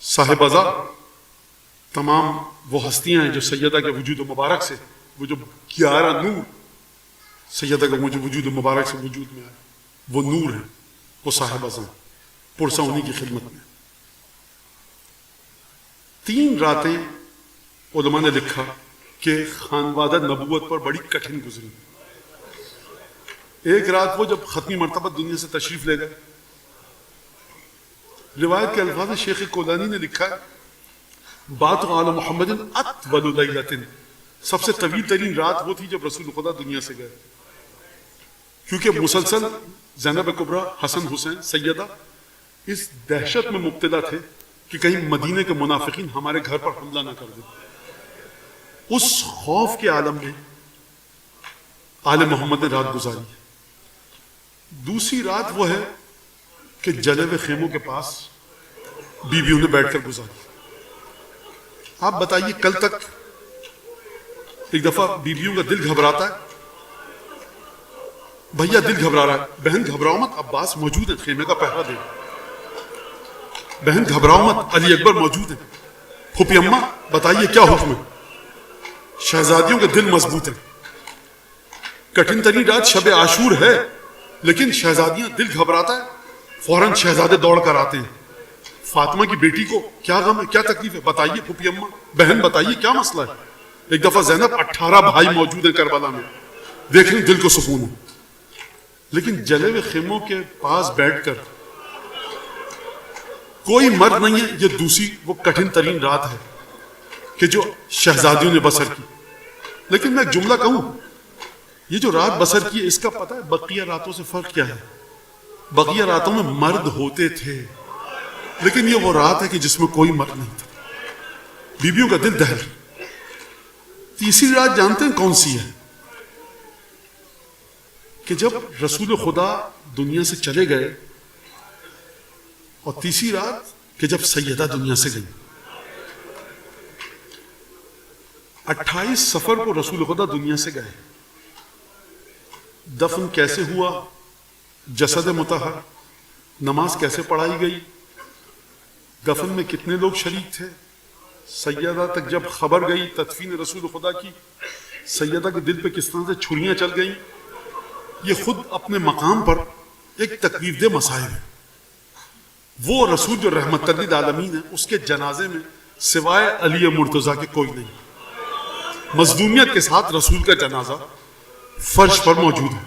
صاحب اعضا تمام وہ ہستیاں ہیں جو سیدہ کے وجود مبارک سے، وہ جو 11 نور سیدہ کے وجود مبارک سے وجود میں آئے، وہ نور ہیں، وہ صاحب اعضا پرسہ انہی کی خدمت میں. 3 راتیں علماء نے لکھا کہ خانوادہ نبوت پر بڑی کٹھن گزری. ایک رات وہ جب ختمی مرتبہ دنیا سے تشریف لے گئے، روایت کے الفاظ شیخ کولانی نے لکھا ہے بات علی محمد اطول لیلۃ، سب سے طویل ترین رات وہ تھی جب رسول خدا دنیا سے گئے، کیونکہ مسلسل زینب کبریٰ، حسن حسین، سیدہ اس دہشت میں مبتلا تھے کہ کہیں مدینے کے منافقین ہمارے گھر پر حملہ نہ کر دیں. اس خوف کے عالم میں آل محمد نے رات گزاری. دوسری رات وہ ہے کہ جلے ہوئے خیموں کے پاس بیویوں نے بیٹھ کر گزاری. آپ بتائیے کل تک ایک دفعہ بیویوں کا دل گھبراتا ہے، بھیا دل گھبرا رہا ہے، بہن گھبراؤ مت، عباس موجود ہے خیمے کا پہرا دے، بہن گھبراؤ مت، علی اکبر موجود ہے، پھوپھی اماں بتائیے کیا حکم ہے. شہزادیوں کے دل مضبوط ہیں. کٹھن ترین رات شب عاشور ہے لیکن شہزادیاں دل گھبراتا ہے، فوراً شہزادے دوڑ کر آتے ہیں. فاطمہ کی بیٹی کو کیا غم ہے، کیا تکلیف ہے، بتائیے پھوپھی اماں، بہن بتائیے کیا مسئلہ ہے. ایک دفعہ زینب 18 بھائی موجود ہیں کربلا میں، دیکھ لیں دل کو سکون ہے. لیکن جلے ہوئے خیموں کے پاس بیٹھ کر کوئی مرد نہیں ہے. یہ دوسری وہ کٹھن ترین رات ہے کہ جو شہزادیوں نے بسر کی. لیکن میں ایک جملہ کہوں، یہ جو رات بسر کی ہے اس کا پتہ ہے بقیہ راتوں سے فرق کیا ہے. بقیہ راتوں میں مرد ہوتے تھے لیکن یہ وہ رات ہے کہ جس میں کوئی مرد نہیں تھا. بیویوں کا دل دہل. تیسری رات جانتے ہیں کون سی ہے؟ کہ جب رسول خدا دنیا سے چلے گئے، اور تیسری رات کہ جب سیدہ دنیا سے گئی. 28 صفر کو رسول خدا دنیا سے گئے. دفن کیسے ہوا، جسد مطہر، نماز کیسے پڑھائی گئی، دفن میں کتنے لوگ شریک تھے، سیدہ تک جب خبر گئی تدفین رسول خدا کی، سیدہ کے دل پہ کس طرح سے چھریاں چل گئیں، یہ خود اپنے مقام پر ایک تکلیف دہ مسائل ہے. وہ رسول جو رحمت للعالمین ہے اس کے جنازے میں سوائے علی مرتضیٰ کے کوئی نہیں. مظلومیت کے ساتھ رسول کا جنازہ فرش پر موجود ہے.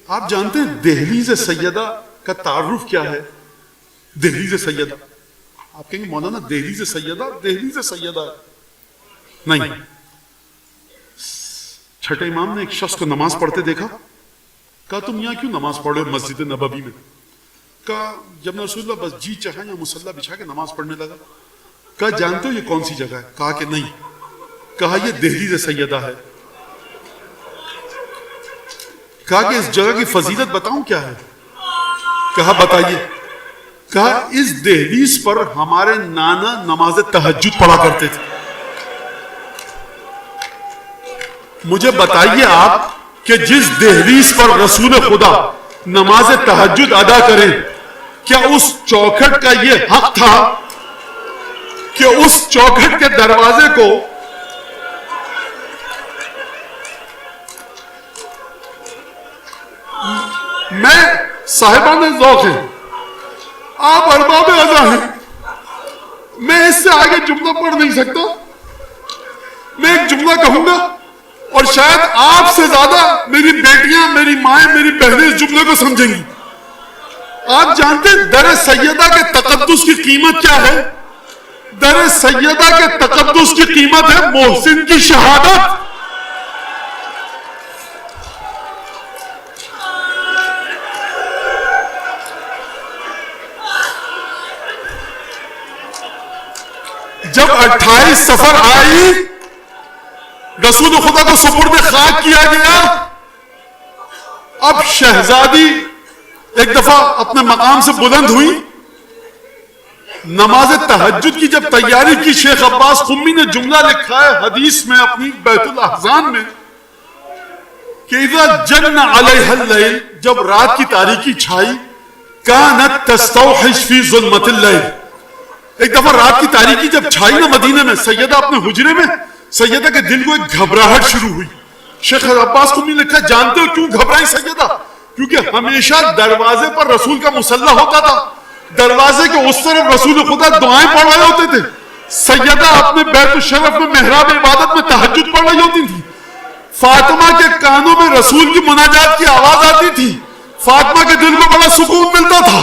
آپ جانتے ہیں دہلیز سیدہ کا تعارف کیا ہے؟ دہلیز سیدہ، آپ کہیں گے مولانا دہلیز سیدہ نہیں. چھٹے امام نے ایک شخص کو نماز پڑھتے دیکھا. کہا تم یہاں کیوں نماز پڑھ رہے ہو مسجد نبوی میں؟ کہا جب میں رسول اللہ بس جی چاہا یا مصلی بچھا کے نماز پڑھنے لگا. کہا جانتے ہو یہ کون سی جگہ ہے؟ کہا کہ نہیں. کہا یہ دہلیز سیدہ ہے. کہا کہ اس جگہ کی فضیلت بتاؤں کیا ہے؟ کہا بتائیے. کہا اس دہلیز پر ہمارے نانا نماز تہجد پڑھا کرتے تھے. مجھے بتائیے آپ کہ جس دہلیز پر رسول خدا نماز تہجد ادا کریں، کیا اس چوکھٹ کا یہ حق تھا کہ اس چوکھٹ کے دروازے کو میں صاحبان ذوق ہیں، آپ ارباب اذا ہیں، میں اس سے آگے جملہ پڑھ نہیں سکتا. میں ایک جملہ کہوں گا اور شاید آپ سے زیادہ میری بیٹیاں، میری مائیں، میری بہنیں اس جملے کو سمجھیں گی. آپ جانتے ہیں در سیدہ کے تقدس کی قیمت کیا ہے؟ در سیدہ کے تقدس کی قیمت ہے محسن کی شہادت. جب 28 صفر آئی، رسول خدا کو سپرد خاک کیا گیا. اب شہزادی ایک دفعہ اپنے مقام سے بلند ہوئی. نماز تہجد کی جب تیاری کی، شیخ عباس قمی نے جملہ لکھا ہے حدیث میں اپنی بیت الاحزان میں کہ اذا جن علیہ اللیل، جب رات کی تاریکی چھائی، کانت تستوحش فی ظلمت اللیل. ایک دفعہ رات کی تاریکی جب چھائی نا مدینہ میں، سیدہ اپنے حجرے میں، سیدہ کے دل کو ایک گھبراہٹ شروع ہوئی. شیخ عباس قمی نے لکھا جانتے ہو کیوں گھبرائی سیدہ؟ کیونکہ ہمیشہ دروازے پر رسول کا مصلی ہوتا تھا، دروازے کے اس طرف رسول خدا دعائیں پڑھ رہے ہوتے تھے. سیدہ اپنے بیت الشرف میں محراب عبادت میں تہجد پڑھ رہی ہوتی تھی. فاطمہ کے کانوں میں رسول کی مناجات کی آواز آتی تھی. فاطمہ کے دل کو بڑا سکون ملتا تھا.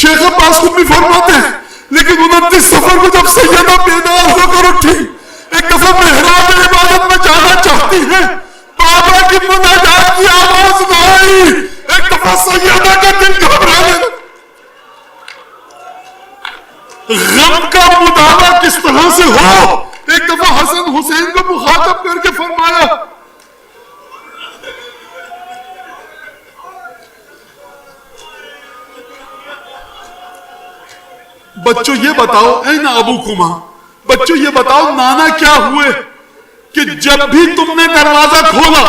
شیخ عباس قمی فرماتے ہیں لیکن 29 صفر کو جب سیدہ بیدار ہو کر اٹھی، ایک دفعہ محراب عبادت میں جانا چاہتی ہے، بابا کی مناجات کی آواز نہ آئی. ایک دفعہ سیدہ کا دل گھبرانے لگا. غم کا مداوع کس طرح سے ہو؟ ایک دفعہ حسن حسین کو مخاطب کر کے فرمایا بچوں یہ بتاؤ این ابوکما، بچوں یہ بتاؤ نانا کیا ہوئے کہ جب بھی تم نے دروازہ کھولا،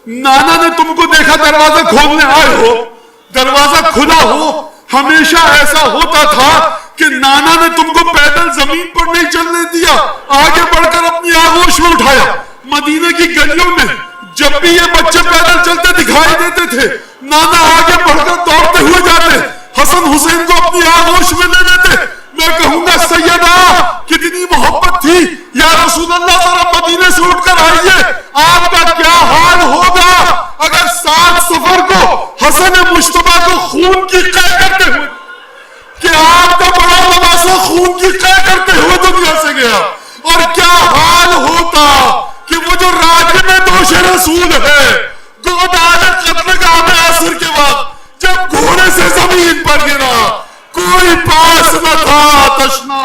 نانا نے تم کو دیکھا دروازہ کھولنے آئے ہو، دروازہ کھلا ہو. ہمیشہ ایسا ہوتا تھا کہ نانا نے تم کو پیدل زمین پر نہیں چلنے دیا، آگے بڑھ کر اپنی آغوش میں اٹھایا. مدینے کی گلیوں میں جب بھی یہ بچے پیدل چلتے دکھائی دیتے تھے، نانا آگے بڑھ کر دوڑتے ہوئے جاتے، حسن حسین کو اپنی آغوش میں لے لیتے. میں کہوں گا سیدہ کتنی محبت تھی. یا رسول اللہ ذرا مدینے سے اٹھ کر آئیے، آپ کا کیا حال ہوگا اگر 7 صفر کو حسن مجتبیٰ کو خون کی قے کرتے ہوئے، کہ آپ کا بڑا نواسا خون کی قے کرتے ہوئے دنیا سے گیا. اور کیا حال ہوتا کہ وہ جو راجم دوش رسول ہے، گودال قتل کا عام عصر کے بعد جب گھوڑے سے زمین پر گرا، کوئی پاس نہ تھا تشنہ